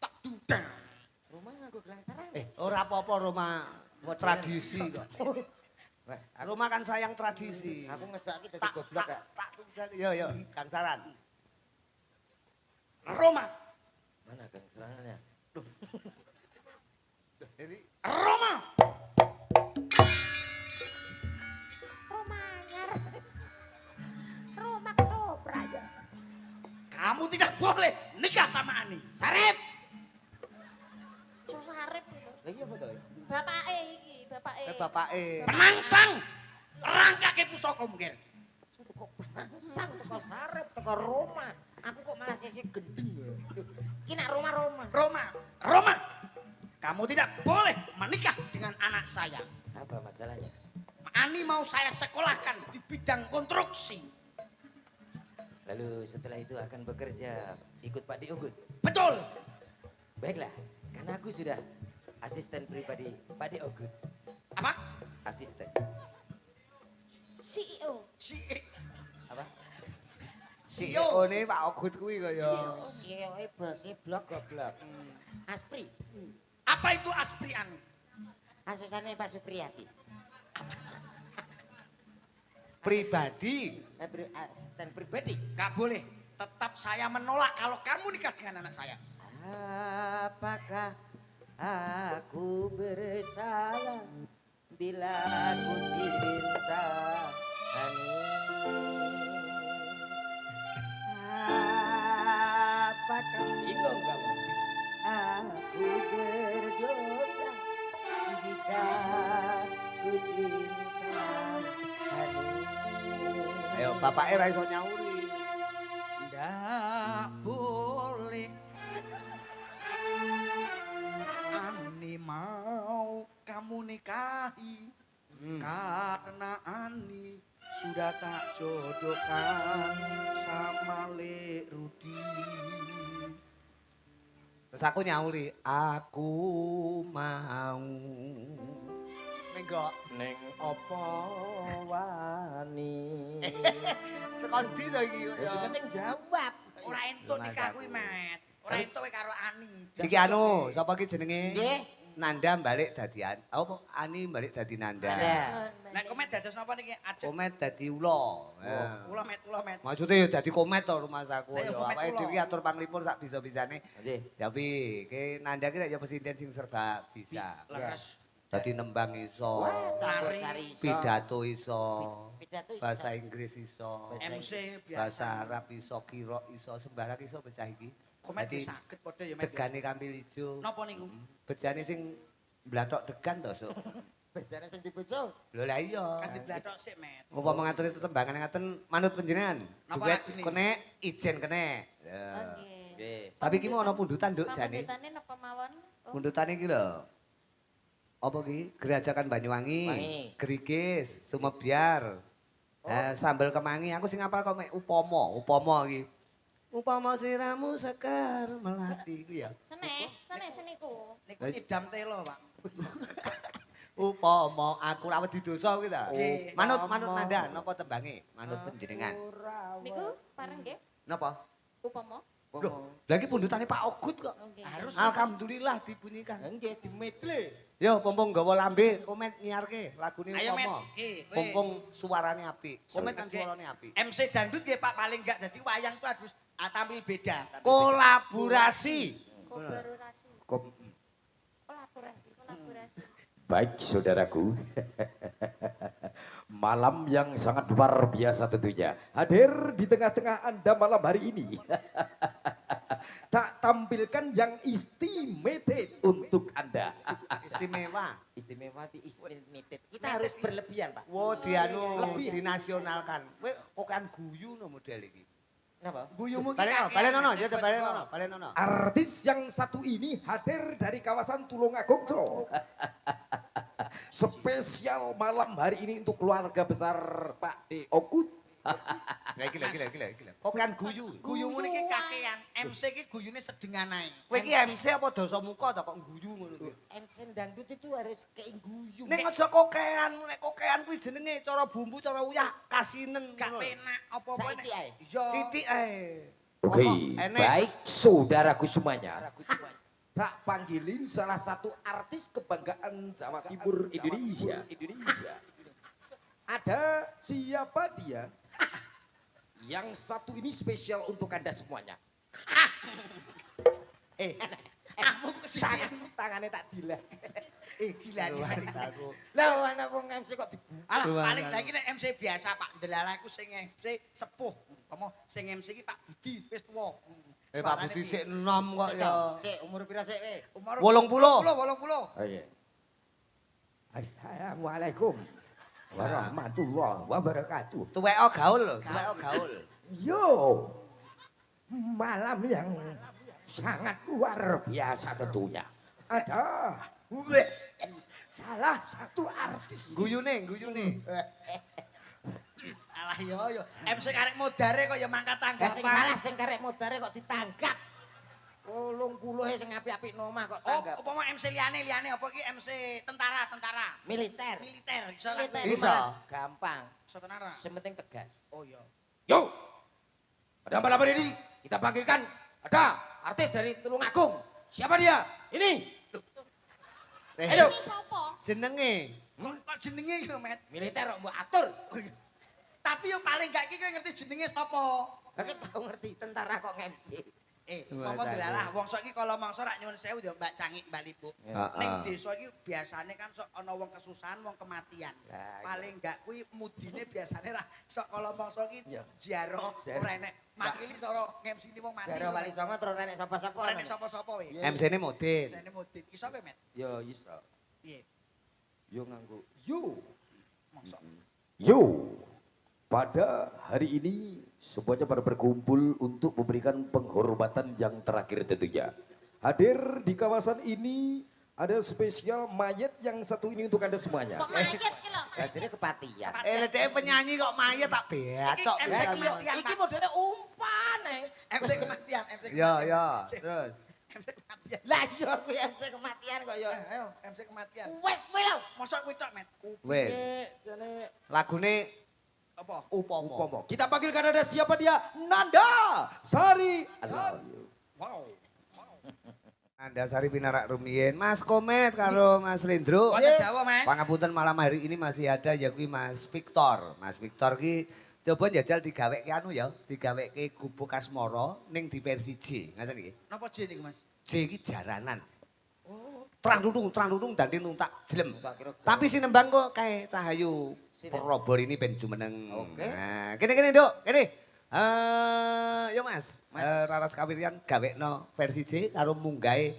Tak dudang. Roma aku gelangsaran. ora apa-apa Roma Modern. tradisi kok. Wah, Roma kan sayang tradisi. aku ngejak kita di goblok ya. Yo, Kang Saran. Roma. Mana gang serangannya? Roma. Roma ketoprak ya. Kamu tidak boleh nikah sama Ani. Sarip. Susah arep gitu. Lagi apa tuh? Bapake iki, bapake. Bapake. Penangsang. Rangkake pusaka mungkin. Teko sang teko sarep teko Roma. Aku kok malah sisi gendeng ya. Ki nak Roma. Roma. Kamu tidak boleh menikah dengan anak saya. Apa masalahnya? Ani mau saya sekolahkan di bidang konstruksi. Lalu setelah itu akan bekerja ikut Pak Diogut. Betul. Baiklah, karena aku sudah asisten pribadi Pak Diogut. Apa? Asisten. CEO. Si Apa? CEO ne Pak Ogut kuwi kaya. CEO bose blok goblok. Aspri. apa itu Aspri Ani? Asistennya Pak Supriyati. Pribadi. Asisten pribadi. Gak boleh. Tetap saya menolak kalau kamu nikah dengan anak saya. Apakah aku bersalah bila aku cinta Ani? Apakah bingung kamu? Aku berdosa jika ku cinta Ani. Ayo bapake ra iso nyauri. Ndak boleh. Ani mau kamu nikahi. Karena Ani sudah tak jodohkan sama Le Rudi. Terus aku nyauri, aku mau. Menggok. Neng opo wani. Tekan ndi to iki kok Ya sing penting jawab. Ora entuk nikah kuwi, Met. Ora entuk kowe karo Ani. Iki anu, sapa iki jenenge? Nggih. Nanda balik dadi apa Ani balik dadi Nanda. Nanda. Nek komet dados napa niki? Ajeng. Komet dadi ula. Ula Met. Maksudnya ya dadi komet to rumah saku. Lah ya Ya komet awake ula. dhewe atur panglipur sak bisa-bisane. Nggih. Tapi ke Nanda ki nek ya presiden sing serba bisa. Leres. Dadi nembang iso, Wah, campur Cari. cari iso. pidato iso, Pidato iso. bahasa Inggris iso, MC bahasa biasa. Arab iso, kira iso, sembarang iso bocah iki. Komet Dadi saged padha ya, Met. degane kambil ijo. Napa niku? Bejane sing blathok degan to, Sok. Bejane sing dibojo. Lho lah iya. Kan diblathok sik, Met. Upama ngaturi tetembangan ngaten manut panjenengan. Napa Duet lagine? kene, ijen kene. Ya. Oke. Nggih. Tapi ki mau ana pundutan, Nduk, jane. Pamundutane napa mawon? Oh, Pundutane iki lho. Apa ki? Gerajakan Banyuwangi, Wangi. Gerigis, Sumebyar. Sambel kemangi, aku sing ngapal kok mek upama iki. Upama siramu sekar melati ku ya. Sene seniku. Niku idam telo, Pak. Upama aku ra wedi dosa kuwi ta. Nggih. Manut Nanda napa tembange? Manut panjenengan. Niku pareng nggih. Napa? Upama. Loh, lagi pundutane Pak Ogut kok. Oke. Harus Alhamdulillah dibunyikan. Nggih dimedle. Yo pompong gawa lambe, komet nyiarke lagune Ayo, Met. upama. Ki, kowe. Pompong suarane apik. Komet kan Sebagai suarane apik. MC dangdut nggih Pak paling enggak dadi wayang tuh harus tampil beda. Kolaborasi. Kolaborasi. Kolaborasi. Baik saudaraku, malam yang sangat luar biasa tentunya. Hadir di tengah-tengah Anda malam hari ini. Tak tampilkan yang istimewa untuk Anda. Istimewa. Istimewati is limited. Kita harus berlebihan, Pak. Wo dianu Lebih. dinasionalkan. Kowe kokan guyu no model iki. Kenapa? Guyumu ki Balen ono. Artis yang satu ini hadir dari kawasan Tulungagung, Cok. Spesial malam hari ini untuk keluarga besar Pak De Okut. Lagi. Kokan guyu. Guyumu niki kakean. MC ki guyune sedengan ae. Kowe iki MC apa dosa muka ta kok guyu ngono kuwi? MC dangdut itu harus kayak guyu. Nek aja kokean, nek kokean kuwi jenenge cara bumbu cara uyah kasinen. Gak penak apa-apa nek. Saiki ae. Iya. Titik ae. Oke, Enek. baik saudaraku semuanya. Tak panggilin salah satu artis kebanggaan Jawa Timur Indonesia. Ada siapa dia? Yang satu ini spesial untuk Anda semuanya. Aku kesini. Tangannya tak dilek. Gila Aku. Lah ana wong MC kok Alah paling lagi nek MC biasa Pak Delalaku sing MC sepuh. Umpama sing MC iki Pak Budi wis tuwa. Pak Budi sik enom kok ya. Sik umur pira sik we? Umur 80. 80. Oh iya. Assalamualaikum warahmatullahi wabarakatuh. Tuweko gaul lho, tuweko gaul. Yo, malam yang sangat luar biasa tentunya. Ada salah satu artis. Guyune. Alah yo. MC karek modare kok ya mangkat tangga. Sing salah sing karek modare kok ditangkap. 80 sing apik-apik nomah kok tanggap. Oh, upama MC liyane apa iki MC tentara. Militer. Militer iso lah. Militer. Bisa. Gampang. Iso tentara. Sementing tegas. Oh iya. Yo, pada malam hari ini kita panggilkan ada Artis dari Tulungagung. siapa dia? Ini. Ini sopo? Jenenge. Kok jenenge iku, Met? Militer kok mbok atur. Tapi yo paling gak iki kowe ngerti jenenge sapa? Lah tau ngerti tentara kok nge-MC. Ngomong delalah wong sok iki kala mangsa rak nyuwun sewu yo Mbak Cangik Mbak Lipo. Ning desa iki biasane kan sok ana wong kesusahan, wong kematian. Paling gak kuwi mudine biasane ra sok kala mangsa iki ziarah ora enek. Makili cara ngemsini wong mati. Jare Wali Songo terus enek sapa-sapa. Ora enek sapa-sapa we. MC-ne Modin. Jane mudin. Iso apa, Met? Yo iso. Piye? Yo nganggo yo. Mosok. Yo, pada hari ini semuanya pada berkumpul untuk memberikan penghormatan yang terakhir tentunya. Hadir di kawasan ini ada spesial mayat yang satu ini untuk Anda semuanya. Kok mayat ki lho? Lah jane kepatian. Dhek penyanyi kok mayat tak becok. Iki MC kematian. Iki modele umpan MC kematian, MC kematian. Ya, terus. MC kematian. Lah yo kuwi MC kematian kok yo. Ayo, MC kematian. Wes kuwi lho. Mosok kuwi tok, Met. Wes. Jane Lagune Apa? upomo. Upomo. Kita panggilkan ada siapa dia? Nanda Sari. Wow. Anda Sari Pinarak Rumien, Mas Komet karo Mas Lindro. Wonten dawa, Mas. Pangapunten malam hari ini masih ada ya kuwi Mas Victor. Mas Victor ki coba njajal digaweke anu ya, digaweke gubuk Kasmara ning di versi J. Ngaten iki. Napa J niku, Mas? J iki jaranan. Oh, terang dudung dan tak jelem. tak kira. Tapi sinembang kok kayak Cahayu Sini. Perobor ini ben jumeneng. Oke. Nah, kene Nduk, kene. Yo Mas, Mas. Raras Kawirian gawekno versi J karo munggahe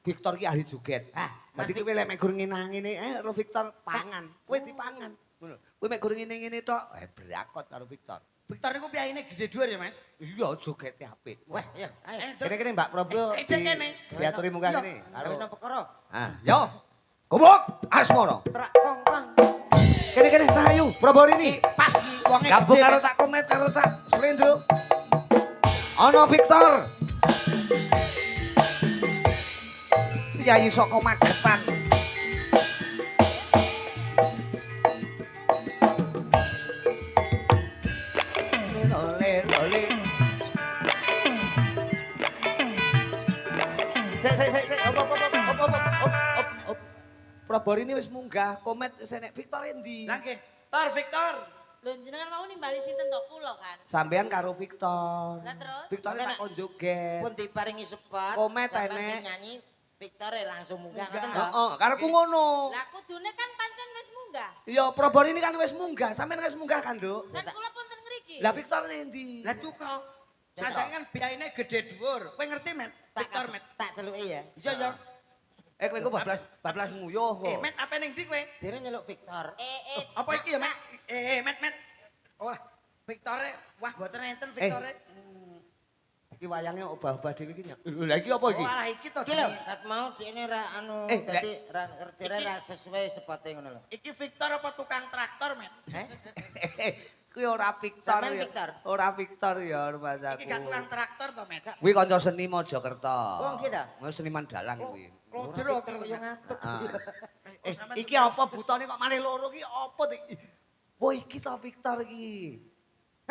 Victor ki ahli joget. Ah, Mas Dadi kowe lek mek gur ngene-ngene, ro Victor pangan. Kowe dipangan. Ngono. Kowe mek gur ngene-ngene tok, brakot karo Victor. Victor niku piyaine gede dhuwur ya, Mas? Iya, jogete apik. Wah, ya, ayo. Kene Mbak Prabu Eh, kene. diaturi munggah Iya. kene. Karo Karo. perkara. Ah, yo. Gubuk Asmara. Trak kongkong. Kene Cahayu Perobor ini. Pas iki wonge Gabung gede, karo Mas. tak Komet karo tak Slendro. Ono Victor. Piyayi saka Magetan. Lole. Sik. Op. Probor ini wis munggah, Komet senek Victor endi? Lah nggih. Tor Victor. Lho jenengan mau nimbali sinten to kula kan. Sampean karo Victor. Lah terus? Victor tak kon joget. Pun diparingi sepat. Komet sampean enek. sing nyanyi Victor langsung munggah Munggah. ngoten to. Heeh, karepku ngono. Lah kudune kan pancen wis munggah. Iya, Probor ini kan wis munggah. Sampeyan wis munggah kan, Nduk? Kan kula punten ngriki. Lah Victor endi? Lah tuh kok. Sajane kan biayane gede dhuwur. Kowe ngerti, Met? Victor, Met. Tak celuki ya. Iya, iya. Kowe engko bablas nguyuh kok. Met apa ning ndi kowe? Dene nyeluk Victor. Apa iki ya, Met? Met. Oh, Victor, wah boten enten Victor. Iki wayange obah-obah dhewe iki nyak. Lha iki apa iki? Oh, alah iki to. Iki lho, kat mau dene ra anu dadi kerjane ra sesuai sepote ngono lho. Iki Victor apa tukang traktor, Met? Kuwi ora Victor. Sampeyan Victor? Ora Victor ya rumah Iki gak tukang traktor to, Met? Kuwi kanca seni Mojokerto. Oh, nggih ta? Seniman dalang kuwi. Klodro kaya ngantuk. Iki apa butane kok malih loro iki apa to iki? Wah iki to Victor iki.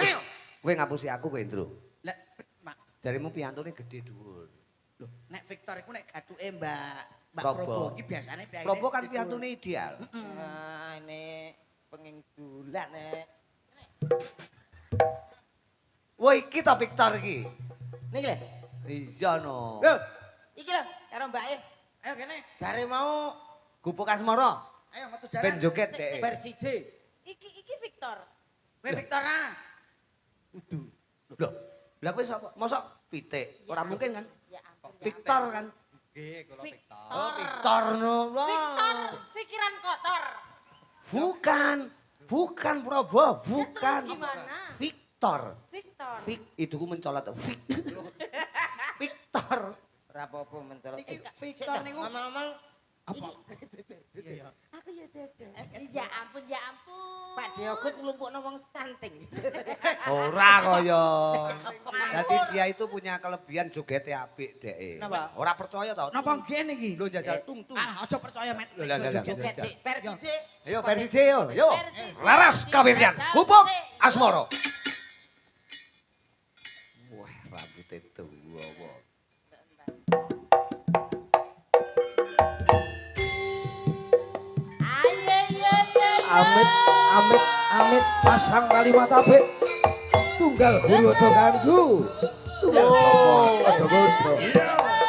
Ayo. Kowe ngapusi aku kowe, Ndro. Lah, Mak. Jarimu piyantune gedhe dhuwur. Loh, nek Victor iku nek gathuke Mbak Probo. Probo iki biasane piye? Probo kan piyantune ideal. Ah, ini pengingdulan nek. Wah iki to Victor iki. Niki lho. Iya no. Lho, iki lho karo mbake. Ayo kene. Jare mau Gupuk Asmara. Ayo metu jalan. Ben joget dek. bar siji. Iki Victor. Kowe Victor ah. Loh, lah kowe sapa? Mosok pitik? Ora mungkin kan? Ya ampun. Victor kan? Nggih, kula Victor. Oh, Victor no. Victor, pikiran kotor. Bukan Probo, bukan. Terus gimana? Victor. Victor. Vic, itu ku mencolot. Vic. Victor. Ora apa-apa mencolot. Iki Victor niku ngomong-ngomong apa? aku ya dede. Ya ampun, ya ampun. Pak Deogut nglumpukno wong stunting. Ora kaya. Jadi dia itu punya kelebihan jogetnya apik dek. Napa? Ora percaya tau. Napa ngene iki? Lo jajal tung. Ah, aja percaya, Met. Lah, lah, lah. Joget sik, bar siji. Ayo versi D yo. Yo. Versi D. Laras kawiryan. Gupuk Asmara. Wah, rambutnya tuwa wae. Amit pasang kalimat apik. Tunggal guru aja ganggu. Tunggal Joko aja bodo.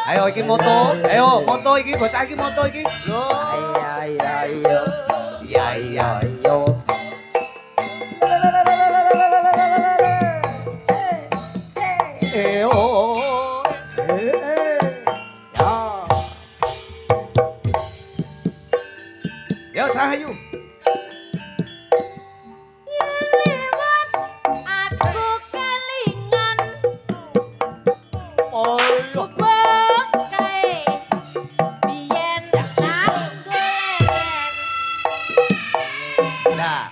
Ayo iki moto. Ayo moto iki bocah iki moto iki. Lho. Iya. Iya. Ayo. Oh. Ya. Yo Cahayu. Aku kelingan Oh. bubuk kae biyen nang golek Nah,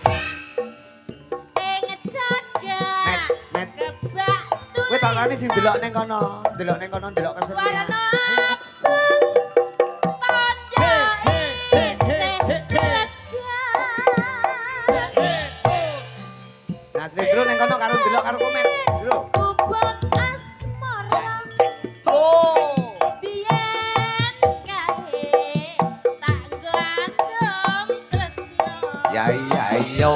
ing jagat Met. kebak kowe tak lani sing delok ning kono. Delok ning kono delok kesenian. warna tanda isih lega. Nah, Slendro ning kono karo delok karo komen. Lho. Gubuk asmara Oh. biyen kae tak gandum tresno. Ya iya.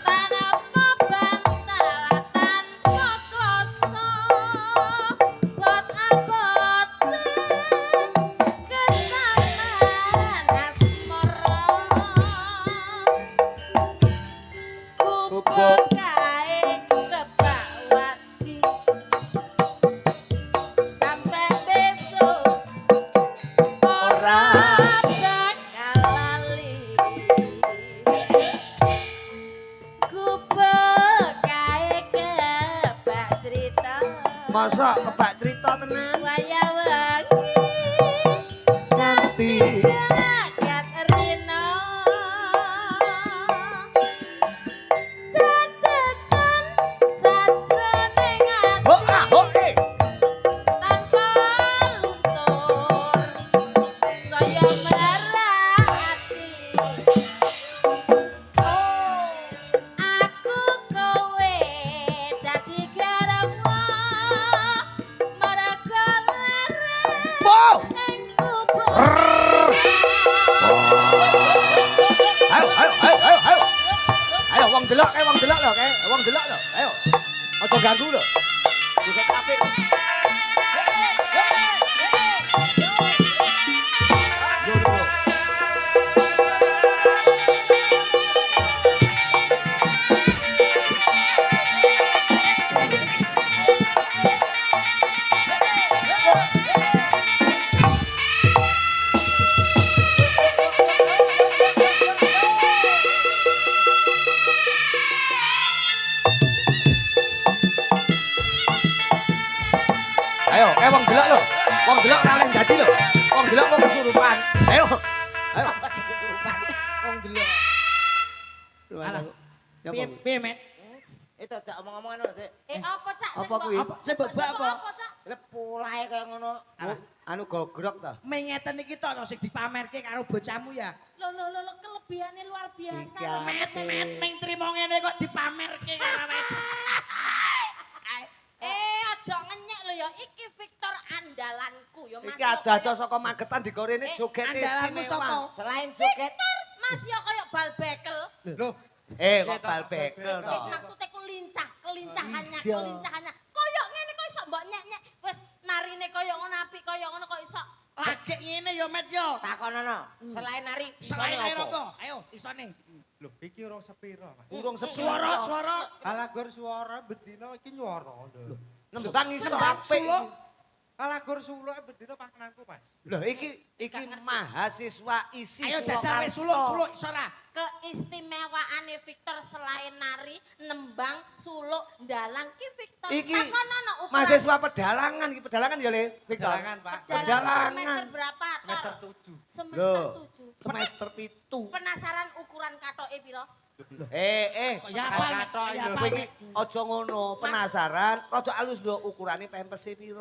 Tanpa bantalatan kokoso bot abot kesamaan asmara kubuk kae kebawati sampai besok ora bakal lali kubuk kae kebak cerita Masa kebak cerita tenan waya wengi nganti jagat rina catetan sajroning ati tanpa luntur saya merati aku kowe dadi garapmu merga larang Wow. ning kubur Ayo. Ayo wong delok lho, wong delok lho. Ayo. Aja ganggu lho. Joget apik. Yo. delok ora oleh dadi lho. Wong delok kok kesurupan. Ayo. Ayo. Apa sih kesurupan? Wong delok. Ya Piye apa? piye, Met? Itu cak omong-omongan lho, Sik. Apa cak? Apa kuwi? Sing mbok apa? Apa cak? Lah polahe kaya ngono. Anu gogrok ta. Mengeten iki to sing dipamerke karo bocahmu ya. Lho kelebihane luar biasa. Iki lho, Met. Met ming trimo ngene kok dipamerke karo wedok. Aja ngenyek lho ya, iki Victor andalanku ya Mas. Iki ada saka Magetan digorene joget Andalanmu sapa? Selain joget, Mas ya kaya bal bekel. Lho, kok bal bekel to. Maksudnya kelincahannya, Iya. kelincahannya. Kaya ngene kok iso mbok nyek-nyek. Wis narine kaya ngono apik kaya ngono kok iso. lagek ngene ya, Met yo. takonono. Selain nari, Selain isone air apa? apa? Ayo, isone. Lho, iki ora sepiro, Mas. Urung Suara. Alagor suara bedino iki nyuara lho. Nembang iso Nembang apik. suluk. Alagor suluk bedino pangananku, Mas. Lho iki mahasiswa isi Ayo jajal wis suluk iso ora? Keistimewaane Victor selain nari, nembang, suluk, ndalang ki Victor. Iki Takonono ukuran. mahasiswa pedalangan iki pedalangan ya Le, Victor. Pedalangan, Pak. Pedalangan semester berapa? Tor? Semester 7. Semester Loh. 7. Semester 7. Penasaran ukuran katoke piro? Ya apal, Met. Ya Kowe apal. iki aja ngono, penasaran, rada alus lho ukurane pempese piro.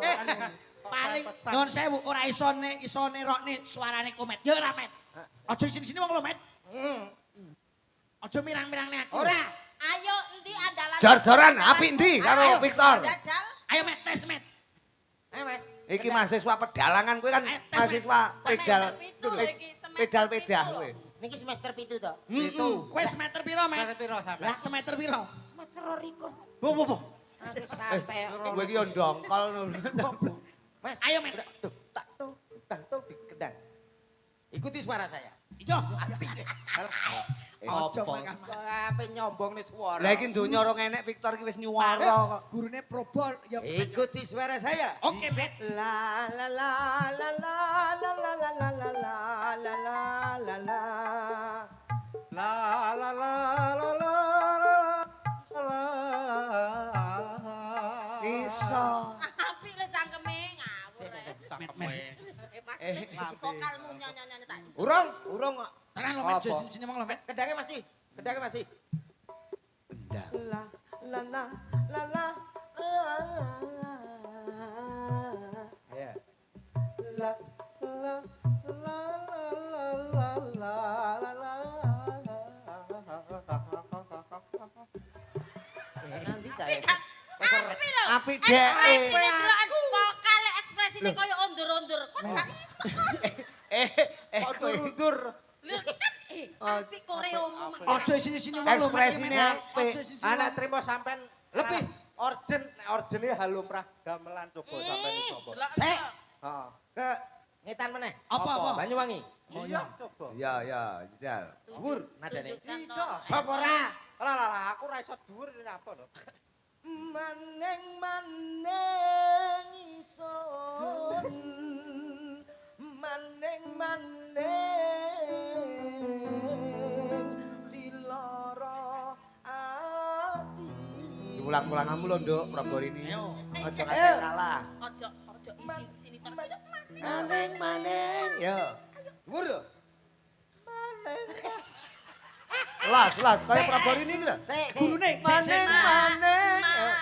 Paling nyuwun sewu ora isone rokne suarane Komet. Ya ora, Met. Aja sini-sini wong lho, Met. Aja mirang-mirangne aku. Ora. Ayo endi andalan? Jor-joran apik endi karo Ayo. Victor? Dajal. Ayo, Met, tes, Met. Ayo, Mas. Iki mahasiswa pedalangan kowe kan Ayo, tes, mahasiswa pedal Semester pitu lho iki, semester pedal-pedah pitu. kowe. Niki semester 7 to. Itu. Kowe semester piro, Met? Piro sampe? Lah semester piro? Semester 2. Bo. Aku santai. Kowe iki yo ndongkol ngono. Mas, Ayo, Met. tuh dikedang. Ikuti suara saya. Iya. Apa? Apa nyombong nih suara? Lah iki donya ora enek Victor iki wis nyuwara kok. Gurune probo ya. Ikuti suara saya. Oke, Bet. La la la la la la la la la la la la la la la. La la la la la la. Iso. Apik le cangkeme ngawur. Vokalmu nyanyi-nyanyi tak. Urung. Tenan lho, Met. Sini wong lho, Met. Kedangnya masih. Endang. La la la la la. Ya. La la la la la la la. Nanti saya. Apik lho. Apik dek. Ekspresine delokan vokale ekspresine kaya ondur-ondur. Kok gak Kok Undur. lho kan apik koreomu. Aja sini-sini wong lho, Met. Ekspresine apik. Ana trimo sampean lebih orjen orjene halumrah gamelan coba sampean iso apa? Sek. Heeh. Ke ngetan meneh. Apa? Banyuwangi. Iya, coba. Ya, jajal. Dhuwur nadane. Iso. Sapa ora? Lah, aku ra iso dhuwur ini apa lho? Maneng ison. Maneng dilara ati. Diulang-ulang kamu lho, Nduk, Prabor ini. Ayo. Aja nganti kalah. Ojo isi sini tor. Maneng. Ya. Dhuwur lho. Las, kaya Prabor ini lho. Sik. Gurune Maneng.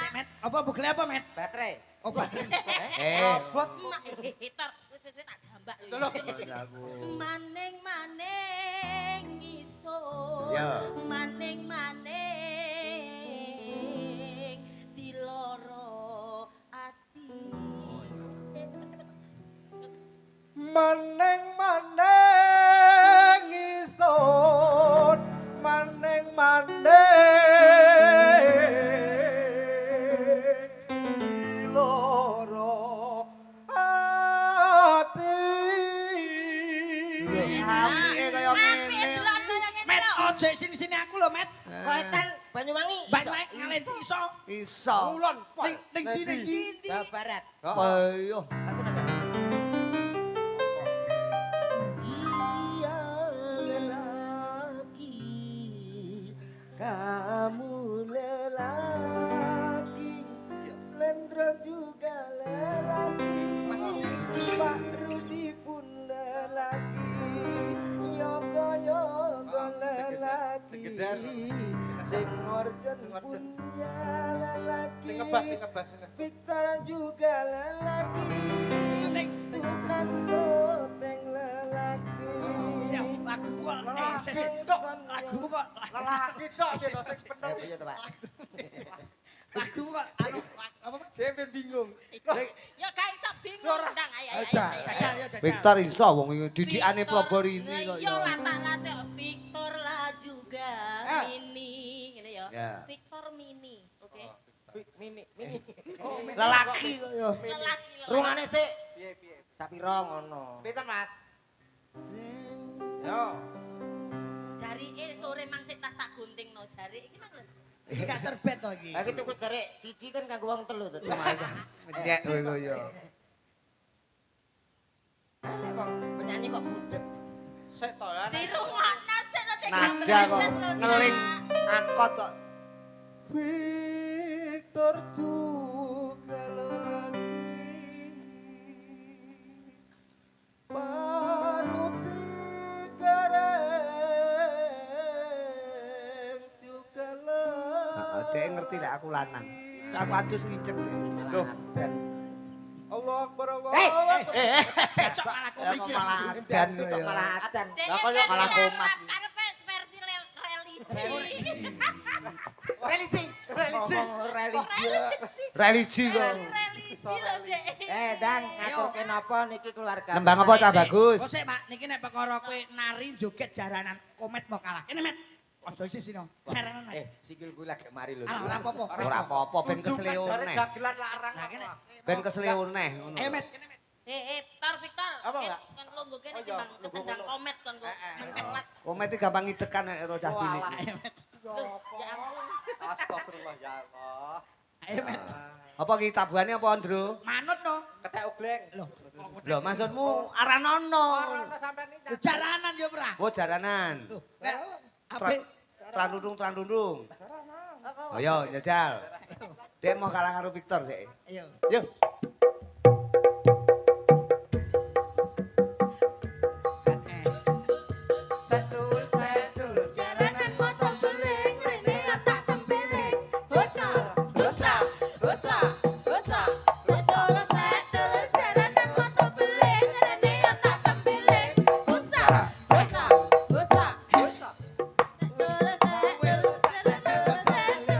Cek, Met. Apa bugele apa, Met? Baterai. Oh, baterai. Robot. Tor wis tak jambak lho. Lho. Aku. Maning iso. Ya. Maning diloro ati. Maneng ison. Maneng loro ati. Apike kaya ngene. Met, aja sini-sini aku lho, Met. Koetan Banyuwangi. Banyak ngalih iso. Iso. Ulon. Ning ndi. Jawa Barat. Ayo. Satu nada. Dia lelaki, kamu lelaki, Slendro juga lelaki. Pak Nari sing orjen punya lelaki. Sing ngebas. Victor juga lelaki. Tukang syuting lelaki. Lagumu kok lagumu kok Lelaki tok sing penuh. Iya to, Pak. lagumu kok anu apa Dia bingung. Ya gak iso bingung ndang ayo. jajal ya jajal. Victor iso wong didikane Proborini kok Iya ya. latak-latak Victor lah juga Mini ngene ya. Ya. Victor Mini, oke. Mini. Lelaki kok ya. Lelaki. Rungane sik. Piye. Tapi rong ngono. Pinten Mas? Yo. Jarike sore mang sik tas tak guntingno jarik iki mang lho. Iki gak serbet to iki. Lah iki tuku jerek, siji kan kanggo wong telu to. Nyek kowe ya. Lah kok penyanyi kok budek. Sik to ya. Dirungokno sik lho cek Naga kok ngelis akot kok. Victor juga lelaki. Paruti gareng juga lelaki. Heeh, dhek ngerti lek aku lanang. Aku adus ngicek. Loh, Allah Akbar Allah. Besok malah kok Ya, mikir. kok malah adan kok ya. malah adan. Lah kok yo malah komat. Karepe versi religi. Religi. Religi. Religi kok. Religi lho Dek. Dan ngaturke napa niki keluarga. Nembang apa cah bagus? Kok sik, Pak, niki nek perkara kowe nari joget jaranan komet mau kalah. Kene, Met. Aja isi sino. Jaranan, Met. Sikil gue lagi mari lho. Alah ora apa-apa. Ora apa-apa ben kesleo Jare neh. dagelan larang Nah, kene. Ben kesleo neh ngono. Ayo, Met. Kene, Met. Victor. Apa, Mbak? Kan lungguh kene Oh, iya, timbang lungguh ketendang kulo. komet kon kok menceklat. Komet iki gampang ngitekan nek ero cah cilik. Ayo, Met. Ya ampun. Astagfirullah ya Allah. Ayo, Met. Apa ki tabuhane apa, Ndro? Manut no. Ketek ugleng. Loh, Lho, maksudmu aranono. Ora sampean iki. jaranan yo, Pra. Oh, jaranan. Loh, nek ape Trandundung. Oh yo, njajal. Dek mau kalah karo Victor, Dek. ayo. Yo. Sedul Jalanan motor beling rene tak tempeling. Dosa. Sedul jalanan motor beling rene tak tempeling. Dosa.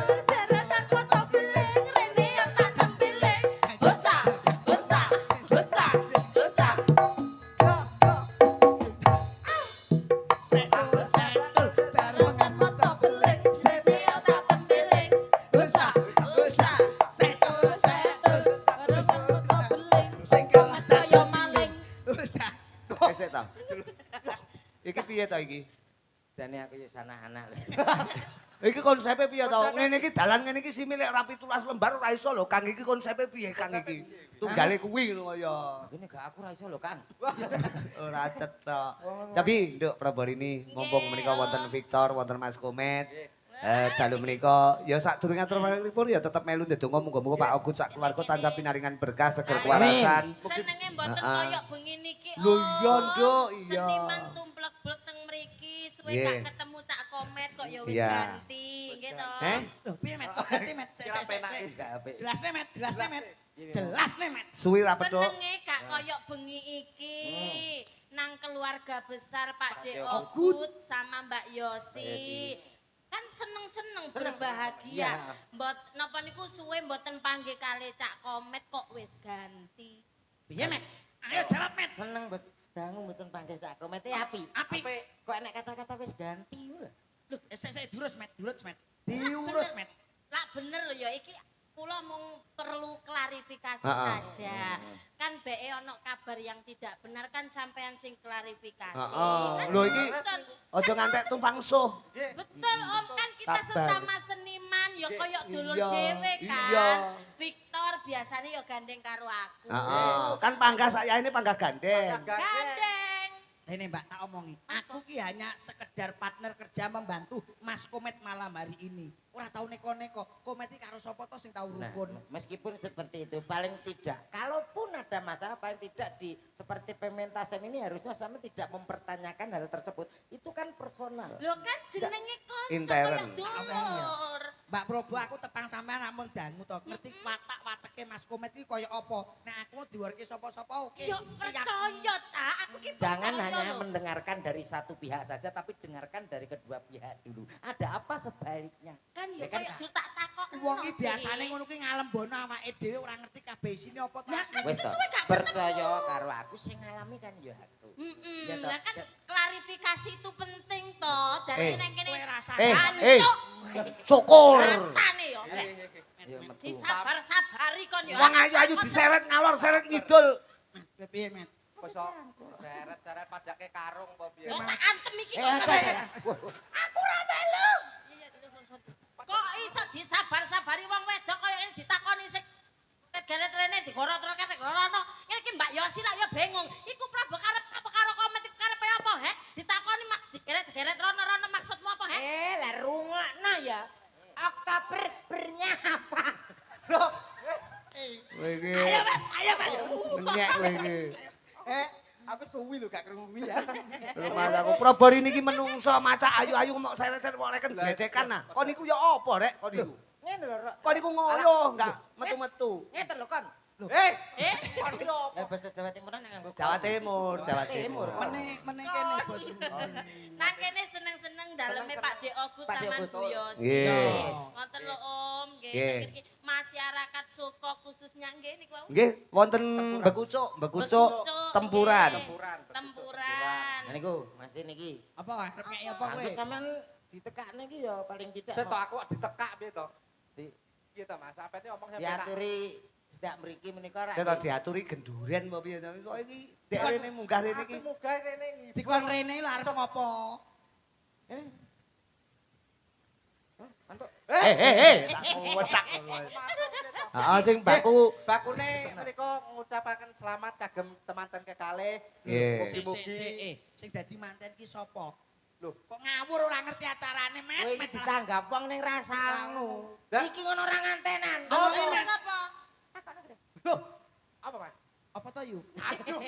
Jalanan motor beling rene tak tempeling. Dosa. Sedul barengan motor beling rene tak tempeling. Dosa. Sedul Barengan motor beling. sing kemet Kaya maling. dosa. Esek ta. Iki piye ta iki? Jane aku yo anak-anak. Iki konsepe piye ta? Ngene iki dalan ngene iki simi lek ora 17 lembar ora iso lho, Kang. Iki konsepe piye, Kang iki? Tunggale kuwi ngono kaya. Ini gak aku ra iso lho, Kang. Ora cetok. Tapi nduk Proborini mumpung menika wonten Victor, wonten Mas Komet. Dalu menika ya sadurunge atur pripun ya tetep melu ndedonga muga-muga Pak Ogut sak keluarga tansah pinaringan berkah seger kewarasan. Senenge mboten Heeh. koyo bengi niki. Lho iya, Nduk, iya. Seniman tumplek-blek teng mriki, suwe Iya. gak ketemu Cak Komet kok ya wis Iya. ganti, nggih to. Loh, piye, Met? Ganti, Met. Sik, sik, sik. Gak apik. Jelasne, Met. Jelasne, Met. Suwi ra petuk. Senenge gak koyo bengi iki. Nang keluarga besar Pak De Ogut. Ogut sama Mbak Yosi. Yosi. Kan seneng-seneng Seneng. berbahagia. Iya. Mbot napa niku suwe mboten panggih kali Cak Komet kok wis ganti. Piye, Met? Ayo jawab, Met. Seneng dangu mboten panggih Cak Komete api. Api. Kok enek kata-kata wis ganti lho. Loh, sik diurus, Met. Diurus, Met. Lah bener lho ya iki kula mung perlu klarifikasi Heeh. saja. Kan BE ono kabar yang tidak benar kan sampean sing klarifikasi. Heeh. Kan Lho iki betul. aja ngantek tumpang suh. Betul Om kan kita Sabar. sesama seniman ya koyo dulur Iya, dhewe kan. iya. Victor biasanya ya gandeng karo aku. Heeh. Kan panggah saya ini panggah gandeng. Gandeng. Ini Mbak tak omongi. Aku ki hanya sekedar partner kerja membantu Mas Komet malam hari ini. Ora tau neko-neko. Komet iki karo sapa to sing tau rukun. Meskipun seperti itu, paling tidak, kalaupun ada masalah, paling tidak di seperti pementasan ini harusnya sama tidak mempertanyakan hal tersebut. Itu kan personal. Lho kan jenenge konco Intern. kaya dulur. Mbak Probo aku tepang sampean namun dangu to. Ngerti watak-wateke Mas Komet iki kaya apa. Nek aku mau diwarke sapa-sapa oke. Yo percaya ta, aku ki Jangan percaya hanya lho. mendengarkan dari satu pihak saja, tapi dengarkan dari kedua pihak dulu. Ada apa sebaliknya? Kan yo Ya kan, kaya tak takokno. Wong iki biasane ngono ki ngalembono awake dhewe ora ngerti kabeh isine apa to. Lah kan Wes itu toh, suwe gak percaya karo aku sing ngalami kan ya aku. Ya toh, Lah kan ya. klarifikasi itu penting toh. Dari nang kene kowe rasa Syukur. Tane yo. Lek Ya metu. disabar-sabari kon yo. Wong ayu-ayu diseret ngalor seret ngidul. piye Met? Kosok seret-seret padake karung apa piye. Yo tak antem iki kok. aja ya. Aku ora melu. Kok iso disabar-sabari wong wedok kaya ini ditakoni sing tegere-trene digoro-tro kate gorono. Ini ki Mbak Yosi lak yo bingung. Iku Prabu karep apa karo Komet iku karepe apa, he? Ditakoni mak digeret-geret rono-rono maksudmu apa, he? Lah rungokno ya. Oktober-bernya apa? Loh, Kowe iki Ayo, Mas. ngenyek kowe iki. aku suwi lho gak krungu ya. Mas aku Probor ini ki menungso maca ayu-ayu mok seret-seret kok leken glecekan nah. Kon niku ya apa rek kon niku? Ngene lho, Rok. Kon niku ngoyo enggak metu-metu. Ngeten lho kon. Eh, Eh, kon iki opo? Lah bahasa Jawa Timuran nganggo Jawa Timur, Jawa Timur. Meneh kene bos. nang kene seneng-seneng daleme Pak Dek Ogut Pak Dek sama Ogut. Bu Yosi. Nggih. Ngoten lho Om, nggih. Nggih. Iki masyarakat Suko khususnya nggih niku wau. Nggih, wonten bekucuk tempuran. Tempuran. Nah niku, Mas niki. Apa arep ngeki apa kowe? Anggo sampean ditekakne iki ya paling tidak Seto aku kok ditekak piye to? Di- Piye to Mas? Sampeyan ngomong sampe tak. diaturi ndak mriki menika ra. Saya tak diaturi genduren apa piye to. Kok iki dek rene munggah rene iki. Aku munggah rene ngidul. Dikon rene lho arep ngopo? Mantuk. Tak wetak. Heeh sing baku Bakune menika ngucapaken selamat kagem temanten kekalih. Nggih. Mugi-mugi Sing dadi manten ki sapa? Loh, Kok ngawur ora ngerti acarane Met. Kowe iki ditanggap wong ning rasamu. Lah. Iki ngono ora ngantenan. Oh, sapa? loh, apa Mas? Apa to yu? Aduh.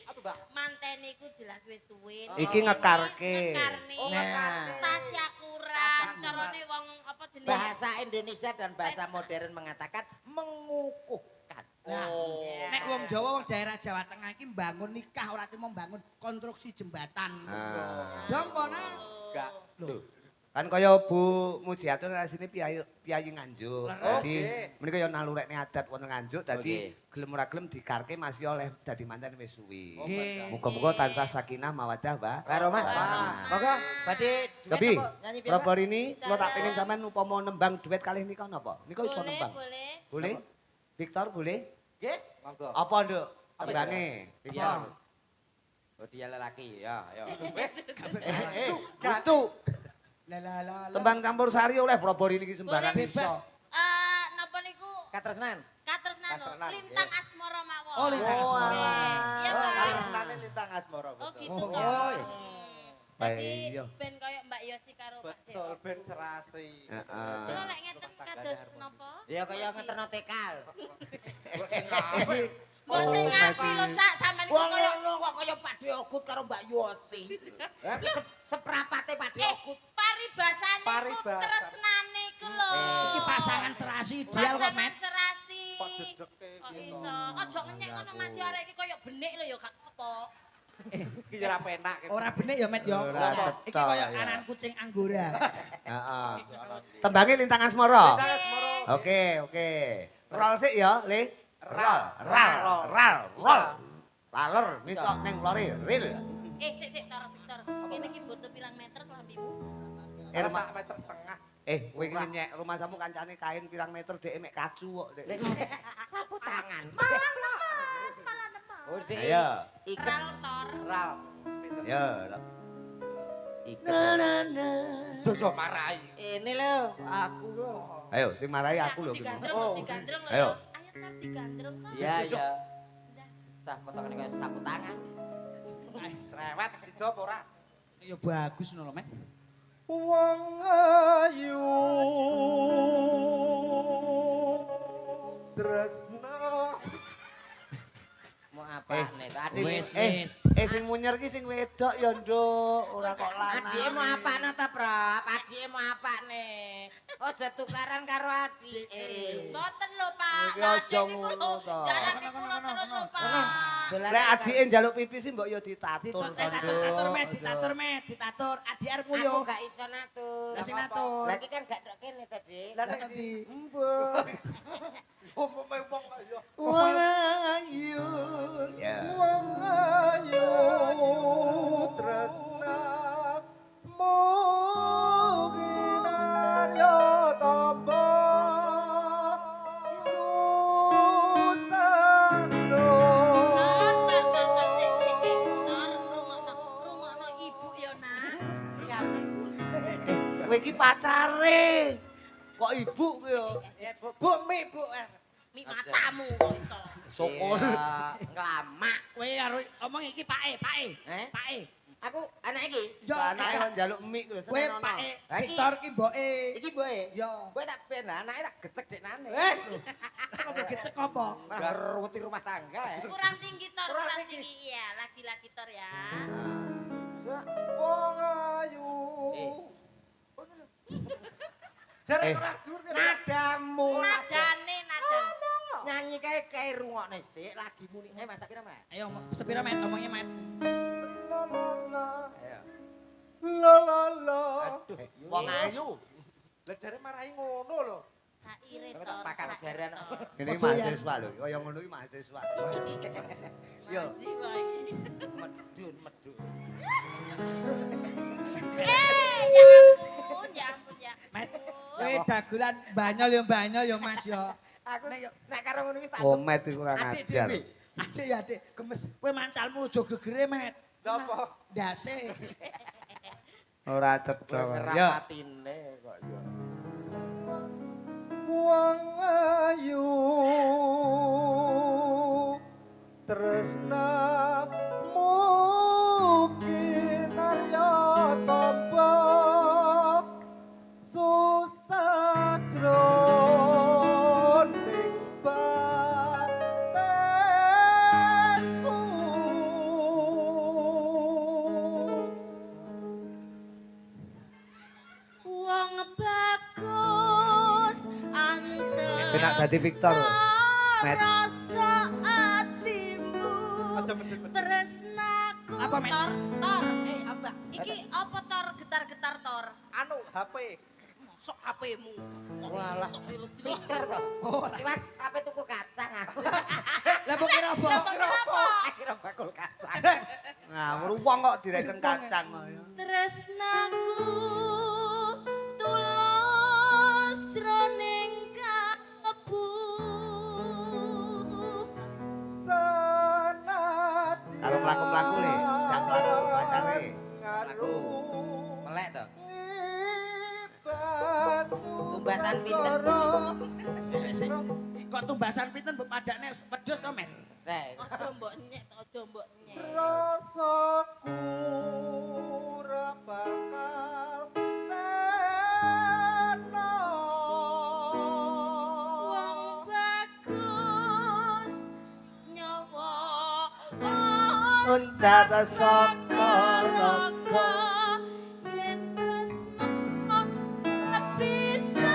Apa, Mbak? Manten iku jelas wis suwe. Iki ngekarke. Ngekarne. Nah. Tasya kurang, carane wong apa jenenge? Bahasa Indonesia dan bahasa modern mengatakan mengukuhkan. Nah, Oh. nek wong Jawa wong daerah Jawa Tengah iki mbangun nikah ora cuma mbangun konstruksi jembatan. Ah. Dong kono. Enggak. Lho, Kan kaya Bu Mujiatun asline piyayi Nganjuk. Dadi Oke. menika ya nalurekne adat wonten Nganjuk dadi Oke. gelem ora gelem dikarke masih oleh dadi manten wis suwi. Nggih. Muga-muga tansah sakinah mawaddah, Mbak. Baromah. Baromah. Monggo badhe duet Tapi apa? Nyanyi piye? Pak? Probor ini kula tak pengen sampean upama nembang duet kalih nika napa? Nika iso Boleh, nembang. boleh. Boleh? Victor boleh? Nggih, monggo. Apa, Nduk? Apa Tembange. Iya. Victor. Oh dia lelaki, ya, ya. Itu La la la. la. tembang campur-sari oleh Probor ini ki sembarang Boleh, iso. Napa niku? Katresnan. Katresnan Katresnan, lintang asmara mawon. Oh, Lintang Asmara. Iya, Oh, Pak. Katresnane lintang asmara Oh, betul. gitu. Oh, iya. Jadi Iya. ben koyo Mbak Yosi karo Pak Dek. Betul, ben serasi. Heeh. Kula lek ngeten kados napa? Ya kaya ngeterno tekal. Mbok sing Oh, ngapi lho Mati. Cak sampean Wong iku koyo ngono kok kaya Pak Diogut karo Mbak Yosi. Ha iki seprapate Pak Diogut. paribasane iku Paribasan. tresnane iku lho. Iki pasangan serasi ideal kok Pasangan Met. serasi. Kok jedeke Kok gitu. iso? Aja ngenyek ngono Mas yo arek iki koyo benik lho ya gak apa. Iki ora penak. gitu. Ora benek ya Met ya. Ora Iki cetha, kaya ya. anan kucing anggora. Heeh. Tembange lintang asmara. Lintang asmara. Oke, oke. Rol sik ya, Le. Rol, rol. Lalor, mitok neng lori, ril. Sik Tor Victor. Kene iki butuh pirang meter kelambimu? Ora sak meter setengah. Kowe iki nyek rumah samu kancane kain pirang meter dhek mek kacu kok, Dek. Lek sapu tangan. Malah nemen. Oh, Dik. Ayo. Iket. Ral Tor. Ral. Sepinten. Ya. Iket. Soso marai. Ini lho, aku lho. Ayo, sing marahi aku lho. Digandrung lho. Ayo. Ayo Tor digandrung Tor. Iya, iya. Sah potongan kaya sapu tangan. Cerewet. sida apa ora? Ya bagus ngono lho, Met. Wong ayu tresna. Mau apa nih? Sing sing munyer ki sing wedok ya, Nduk. Ora kok lanang. Adike mau apa nih ta, Prof? Adike mau apa nih? Aja tukaran karo adike. Mboten lho, Pak. Iki aja ngono to. Jarake kula terus lho, Pak. Lek adike njaluk pipis sih mbok ya ditatur to, Ditatur, Met, Nduk. ditatur. Adik arepmu Aku yo. gak iso natur. Lah sing natur. Lagi kan gak dok kene tadi. Lah nek ndi? Mbah. Umume wong ayu. Wong ayu. Ya. Wong ayu tresna muginarya tamba susano. Rungokno ibu ya, Nak. Iya. Kowe iki pacare. Kok ibu kowe ya? Bu, mi bu. Mi matamu kok iso. Syukur. Nglamak. Kowe karo omong iki Pake. Eh? Pake. Aku anak iki. Yo, Anake kon njaluk mie kowe kowe seneng ono. Pake. Lah iki- Victor ki mboke. Iki boe. Yo. Kowe tak ben anake tak gecek deknane. Kok gecek apa? Garuti rumah tangga ya. Kurang tinggi tor, Kurang kurang tinggi. tinggi. Iya, lagi-lagi tor ya. Wong ayu. Jare ora dhuwur piye? Nadamu. Nadane, nadane. Nyanyi kae rungokne sik lagi muni. Masak pira, Mas? Ayo sepira Met omongnya Met. La la la. Ayo. La la la. Aduh, Wong ayu. Lah jare marahi ngono lho. Saire Aku tor. tak pakan jaran. Ini mahasiswa lho, kaya ngono iki mahasiswa. Yo. Medun. Ya ampun ya. Met, kowe dagelan banyol yo Mas yo. Aku nek karo ngono wis tak. Komet iku kurang Adik ajar. dhewe. Adik ya, Adik, gemes. Kowe mancalmu aja gegere, Met. Napa? Ndase. Ora cetha. Yo. Ngerapatine kok yo. Wong ayu tresna muginarya tamba susah jroning batenku. Wong bagus anteng. Penak dadi Victor. Met. Rasa atimu. Aja medhun-medhun. Tresnaku. Apa, Met? Tor. Apa? Iki apa tor getar-getar tor? Anu HP. Sok HP-mu. Walah. Pikir to. Iki Mas, ape tuku kacang aku. Lah mbok kira apa? Kira bakul kacang. Nah, ruwong kok direken kacang kok ya. Tresnaku tulus jroning kalbu. Sanadyan Karo mlaku-mlaku le, jak mlaku pacare. Aku melek to. Ngibatu Tumbasan pinten? Sik. Kok tumbasan pinten mbok padakne wedhus to, Met? Nek Aja mbok nyek, aja mbok nyek. rasaku ora bakal seno. Wong bagus nyawa Uncat saka raga. yen tresno bisa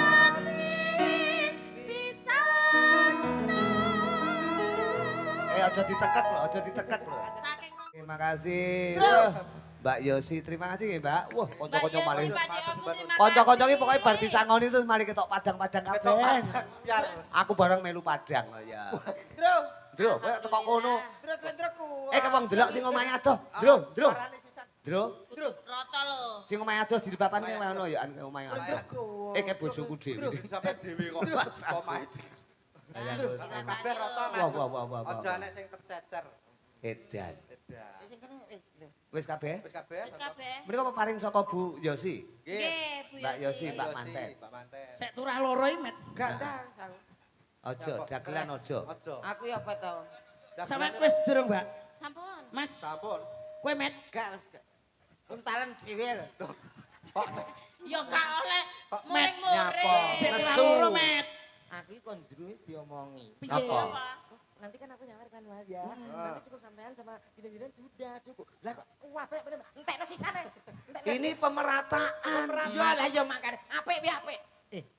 Aja ditekek lho, aja ditekek lho. saking Terima kasih. Terus. Mbak Yosi, terima kasih ya, Mbak. Wah, kanca-kanca Mbak malih. Yosi, Pak Yosi, terima Kanca-kanca iki kasih. pokoke bar disangoni terus mari ketok padang-padang Ketok kabeh. padang, biar. Aku bareng melu padang kok ya. Terus, Ndro, kowe teko kono. terus lentroku. Wong delok sing omahe adoh. Ndro. Parane sisan. Ndro, Rata lho. sing omahe adoh di depan kowe ono ya an omahe adoh. Lentroku. Kayak bojoku dhewe. Sampai dhewe kok. Omahe. Kabeh rata Mas. Wah. Aja nek sing tercecer. Edan. Edan. Sing kene wis. Wis kabeh? Wis kabeh. Wis kabeh. Menika paring saka Bu Yosi. Nggih, Bu Mbak Yosi, Yosi. Mbak Manten. Mbak Manten. Sek turah loro iki, Met. Gak ta. Aja, dagelan aja. Aja. Aku ya apa to? Sampeyan wis durung, Mbak? Sampun. Mas, Sampun. kowe Met. Gak wis gak. Untalan dhewe lho. Ya gak oleh nyapa? muring-muring. Nesu. Aku iki kon jero wis diomongi. Apa? Nanti kan aku nyawar kan Mas ya. Nanti cukup sampean sama jiran-jiran sudah cukup. Lah kok apik bener. Entekno sisane. Ini pemerataan. Iya lah ya makan. Apik piye apik.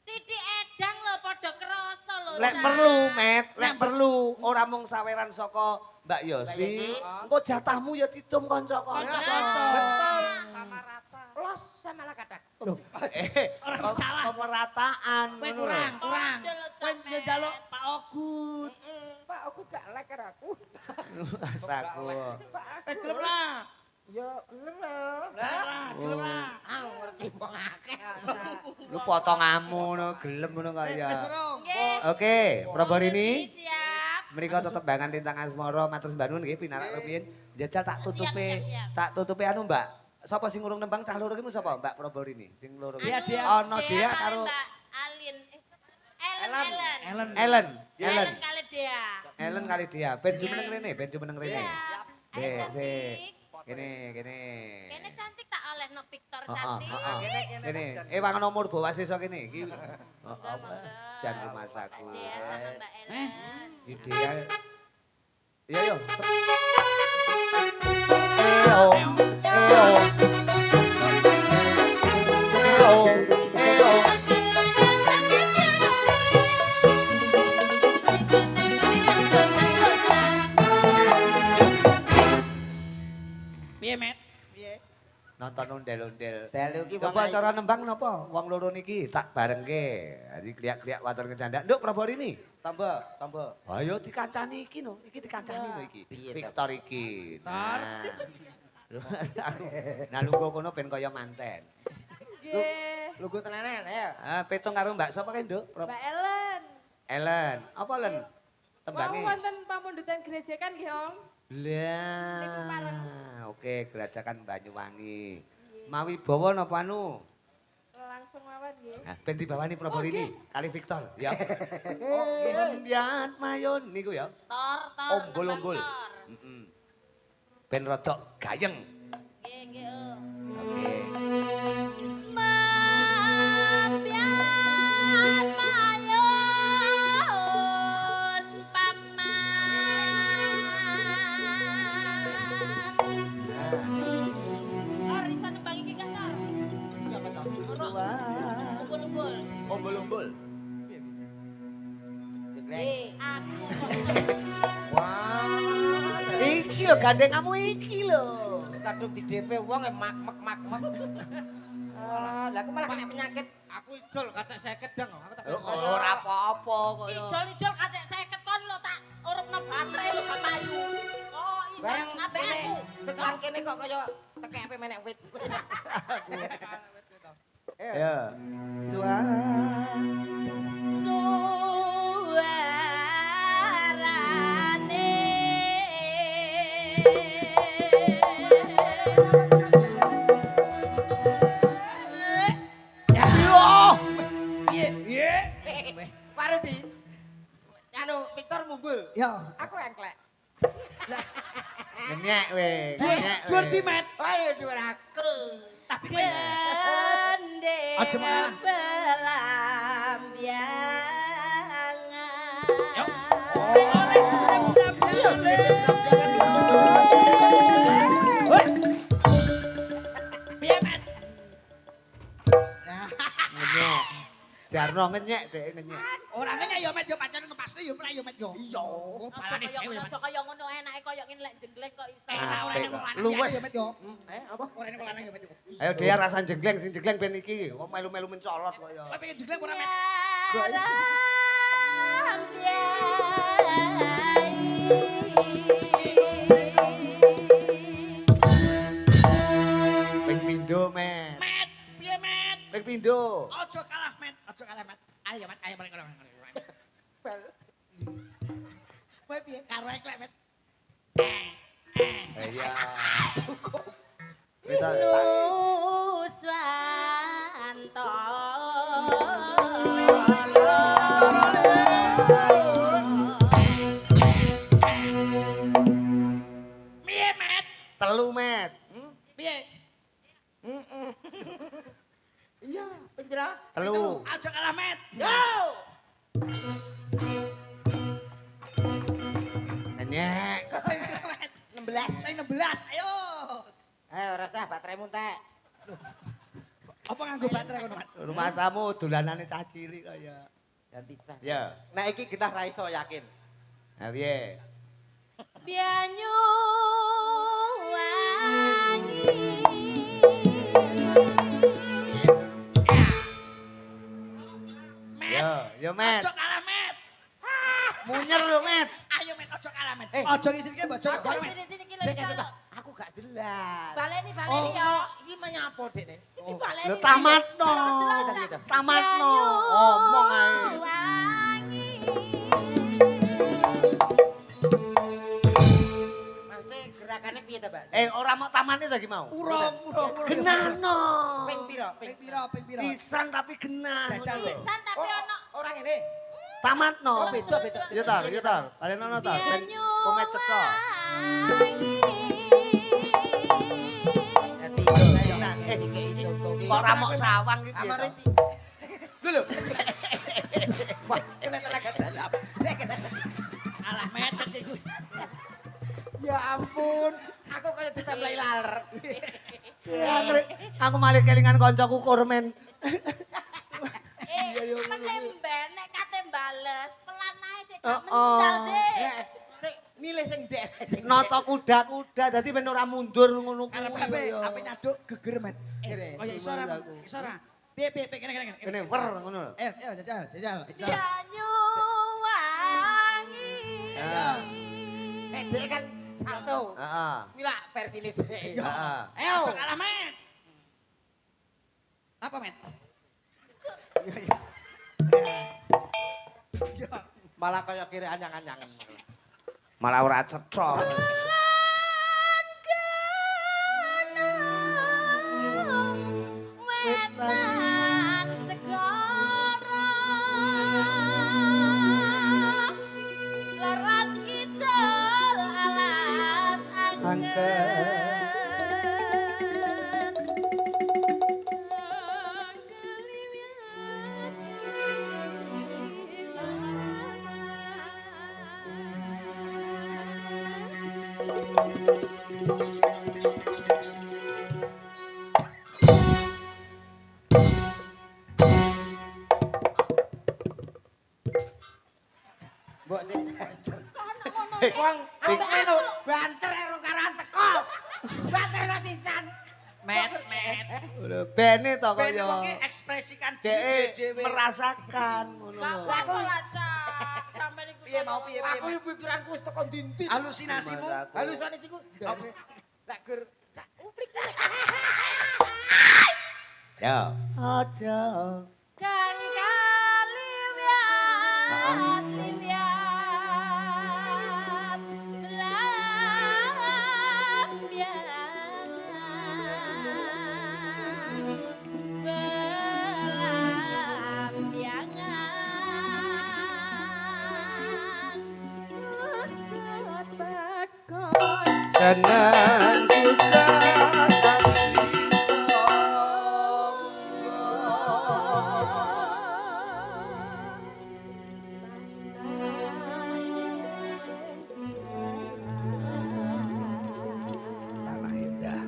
Titik edang lho padha krasa lho. Lek Cak. perlu, Met, lek perlu ora mung saweran saka Mbak Yosi. Yosi. Engko jatahmu ya didum kanca-kanca. Betul. Sama rata. Los sama lah kadak. Ora masalah. Pemerataan. Kowe ngono lho. kurang. Padha lho, Kowe Cak, yo Met. jaluk Pak Ogut. Pak aku gak lek karo aku. Saku. Gelem lah. Ya gelem lho. Gelem lah. Aku ngerti wong akeh. Lu potonganmu ngono gelem ngono kaya. Wis urung. Nggih. Oke, Prabarini. Siap. Mereka tetembangan Lintang Asmara matur sembah nuwun nggih pinarak rumiyin. Jajal tak tutupi. Siap. Tak tutupi anu, Mbak. Sapa sing ngurung nembang cah loro ki sapa? Mbak Prabarini. Sing loro ki. Iya, Dea. Ana Dea karo Mbak Alin. Ellen. Ellen. Ellen kali Dea. Ellen kali dia. Ben jumeneng rene, ben jumeneng rene. Siap. Sik, Ayo, sik. cantik. Kene, kene. Kene cantik tak oleh no Victor Heeh, cantik. heeh. Kene, wangen nomor bawa sisa kene iki. Monggo, Heeh. monggo. Jan rumah saku. Mbak Dea sama Mbak Ellen. Ide. Iya, yo. Piye, Met? Piye? Nonton ondel-ondel. Dalu ki Coba cara nembang napa? Wong loro niki tak barengke. Jadi kliak-kliak watur kecanda. Nduk Prabarini. Tambah. Ayo dikancani iki no. Iki dikancani no iki. Piye, Victor iki. Nah. Nah lungguh kono ben kaya manten. Nggih. lugu tenanan ayo. Ah, petung karo Mbak sapa kae, Nduk? Mbak Ellen. Ellen. Apa Ellen? Wau Tembange. wonten pamundutan gereja kan nggih, Om? Niku pareng. Lah. Oke, gerajakan Banyuwangi. Mawi bawa napa anu? Langsung mawon nggih. Nah, ben dibawani Prabarini kali Victor, ya. Oh, Biat Mayon niku ya. Tor. Ombol-ombol. Tor. Heeh. Ben rodok gayeng. Nggih, oh. Oke. Mambian mayun paman. Tor iso nembang iki gak Tor? Umbul-umbul. Ombol-ombol. Aku kok Wah. Iki lho gandeng kamu iki lho. Wis kadung di DP wong mak. Ah, lah aku malah kena penyakit. Aku ijol kacek 50 dang. Aku tak Ora apa-apa kaya. ijol-ijol kacek 50 kon lho tak urupno baterai lho gak payu. Oh, iso Bareng ambek kene aku. sekelan kene kok kaya tekek ape menek wit. Ya. Suara Suarane Piye? Parodi. Anu Victor mumbul. Yo. Aku engklek. ngenyek we, ngenyek we. Dhuwur di, Met. Ayo dhuwur aku. Tapi kowe gende Aja mengalah. belambiangan. Yo. Piye, Met? Ngenyek. Jarno ngenyek dek ngenyek. Ora ngene yo Met yo pancen ngepasne yo mulai yo Met yo. Iya. Oh, Aja balane kaya dhewe. aja kaya ngono enake kaya ngene lek jenggleng kok iso. Enak ora Apik nek wong kok. lanang Luwes. yo Met yo. Apa? Ora nek wong lanang yo Met yo. Ayo dia rasan jenggleng, sing jenggleng ben iki. Kok melu-melu mencolot kaya. Kowe pengen jegleng ora Met? Ping pindho, Met. Met, piye Met? Ping pindho. Ojo kalah Met, ojo kalah Met. Ayo Met, ayo balik. Bal. Kowe piye karo eklek Met? Iya. Cukup. Kita Nuswanto Piye Met? telu, Met. Piye? Iya, ping pira? Telu. Aja kalah met. Yo! Enyek. 16. Ping 16. Ayo. Ayo ora usah bateraimu entek. Apa nganggo baterai kono, Mat? Rumah samu dolanane cah cilik kaya. Ganti cas. Ya. Nek iki genah ra iso yakin. Nah piye? Bianyu wangi. Yo Met. Aja kalah met. Munyer lho Met. Ayo met aja kalah met. Aja ngisirke bojone Ojo kono met. sini-sini ki Sik lho. aku gak jelas. Baleni Oh, yo. iki menyapa dekne? Iki baleni. Lho tamatno. Gitu. Tamatno. Omong ae. Wangi. Maksudnya gerakannya piye ta, Mbak? Ora mau tamatne to iki mau. Urung. Genahno. Ping pira? Ping pira? Pisan tapi genah. Jajal. Pisan tapi ono. Orang ini. Tamatno. Oh, beda. Yo ta. Kalian ono ta? Ben Bianyu komet cetha. wangi. Dadi ayo dikei contoh ki. Kok ora mok sawang iki piye? Amare to? Lho. Wah, kena tenaga dalam. Kalah met iki. Ya ampun, aku kayak ditambahi laler. Aku malah kelingan kancaku kurmen. Menemben nek kate bales, pelan ae sik Oh, gak mental, Dik. Sik milih sing dek. Noto kuda-kuda dadi ben ora mundur ngono kuwi. Ape kaya. ape nyaduk geger met. Kaya iso ora. Iso ora. Piye kene. Kene wer ngono lho. Ayo jajal. Bianyu wangi. Ya. Dek kan satu. Heeh. Mila versi ini sih. Heeh. Ayo aja kalah met. Apa met? Malah kaya kiri anyang-anyangan. Malah ora cetha. Wetan segara leran kidul alas angker. Mbok sing Wong anu banter karo karan teko. Banter sisan. Met. Bene to Ben kaya. wong ki ekspresikan Dek dhewe. merasakan ngono. gak lho. apa-apa lah, Cak. Sampai niku. Piye mau piye Aku yo pikiranku wis teko dintin. Halusinasimu. Halusinasiku. Lak gur uplik. Ya. Aja. Kang kaliwiat liwiat belambiangan Senang susah tanah indah.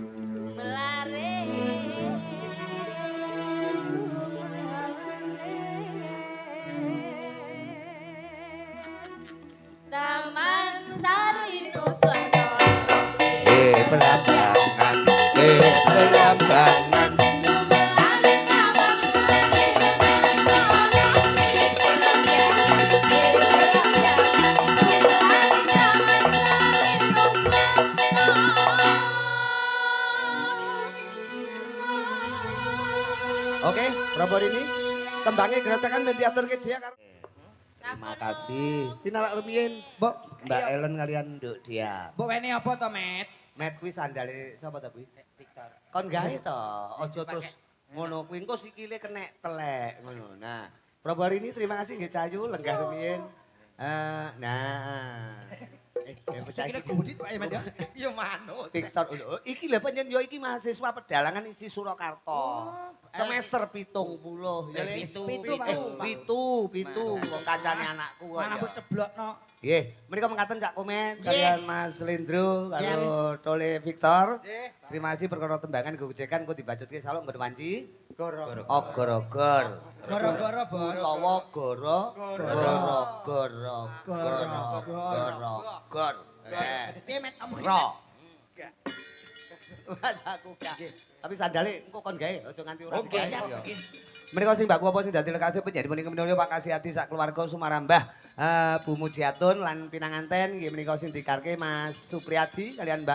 Taman Sari Nusantara. Belambangan, belambangan. Oke, Probo ini tembangnya geretakan ben diaturke dia karo. Terima kasih. Pinalak rumiyin, Mbak Ellen kalian nduk dia. Mbok weni apa to, Met? Met kuwi sandale sapa ta kuwi? Victor. Kon gawe to, aja terus ngono kuwi engko sikile kenek telek ngono. Nah, Probo ini terima kasih nggih Cayu lenggah rumiyin. Nah. Pecah iki. Budit Pak Iman ya. Ya manut. Victor, lho, iki lho panjen yo iki mahasiswa pedalangan isi Surakarta. Semester 70 ya Le. Pitu, wong kancane anakku kok. Mana mbok ceblokno. Nggih, menika mengkaten Cak Komen kalian Mas Lindro karo Tole Victor. Terima kasih perkara tembangan gojekan kok dibacutke salok nggon wanci. Ogor-ogor. Gara-gara bos. Utawa goro-goro. Piye met omong. Ro. Mas aku gak. Tapi sandale engko kon gawe aja nganti ora Oke, siap. digawe. Menika sing mbakku apa sing dadi lekase penjadi menika menika Pak Kasihati sak keluarga Sumarambah. Bu Mujiatun lan pinanganten nggih menika sing dikarke Mas Supriyadi kalian Mbak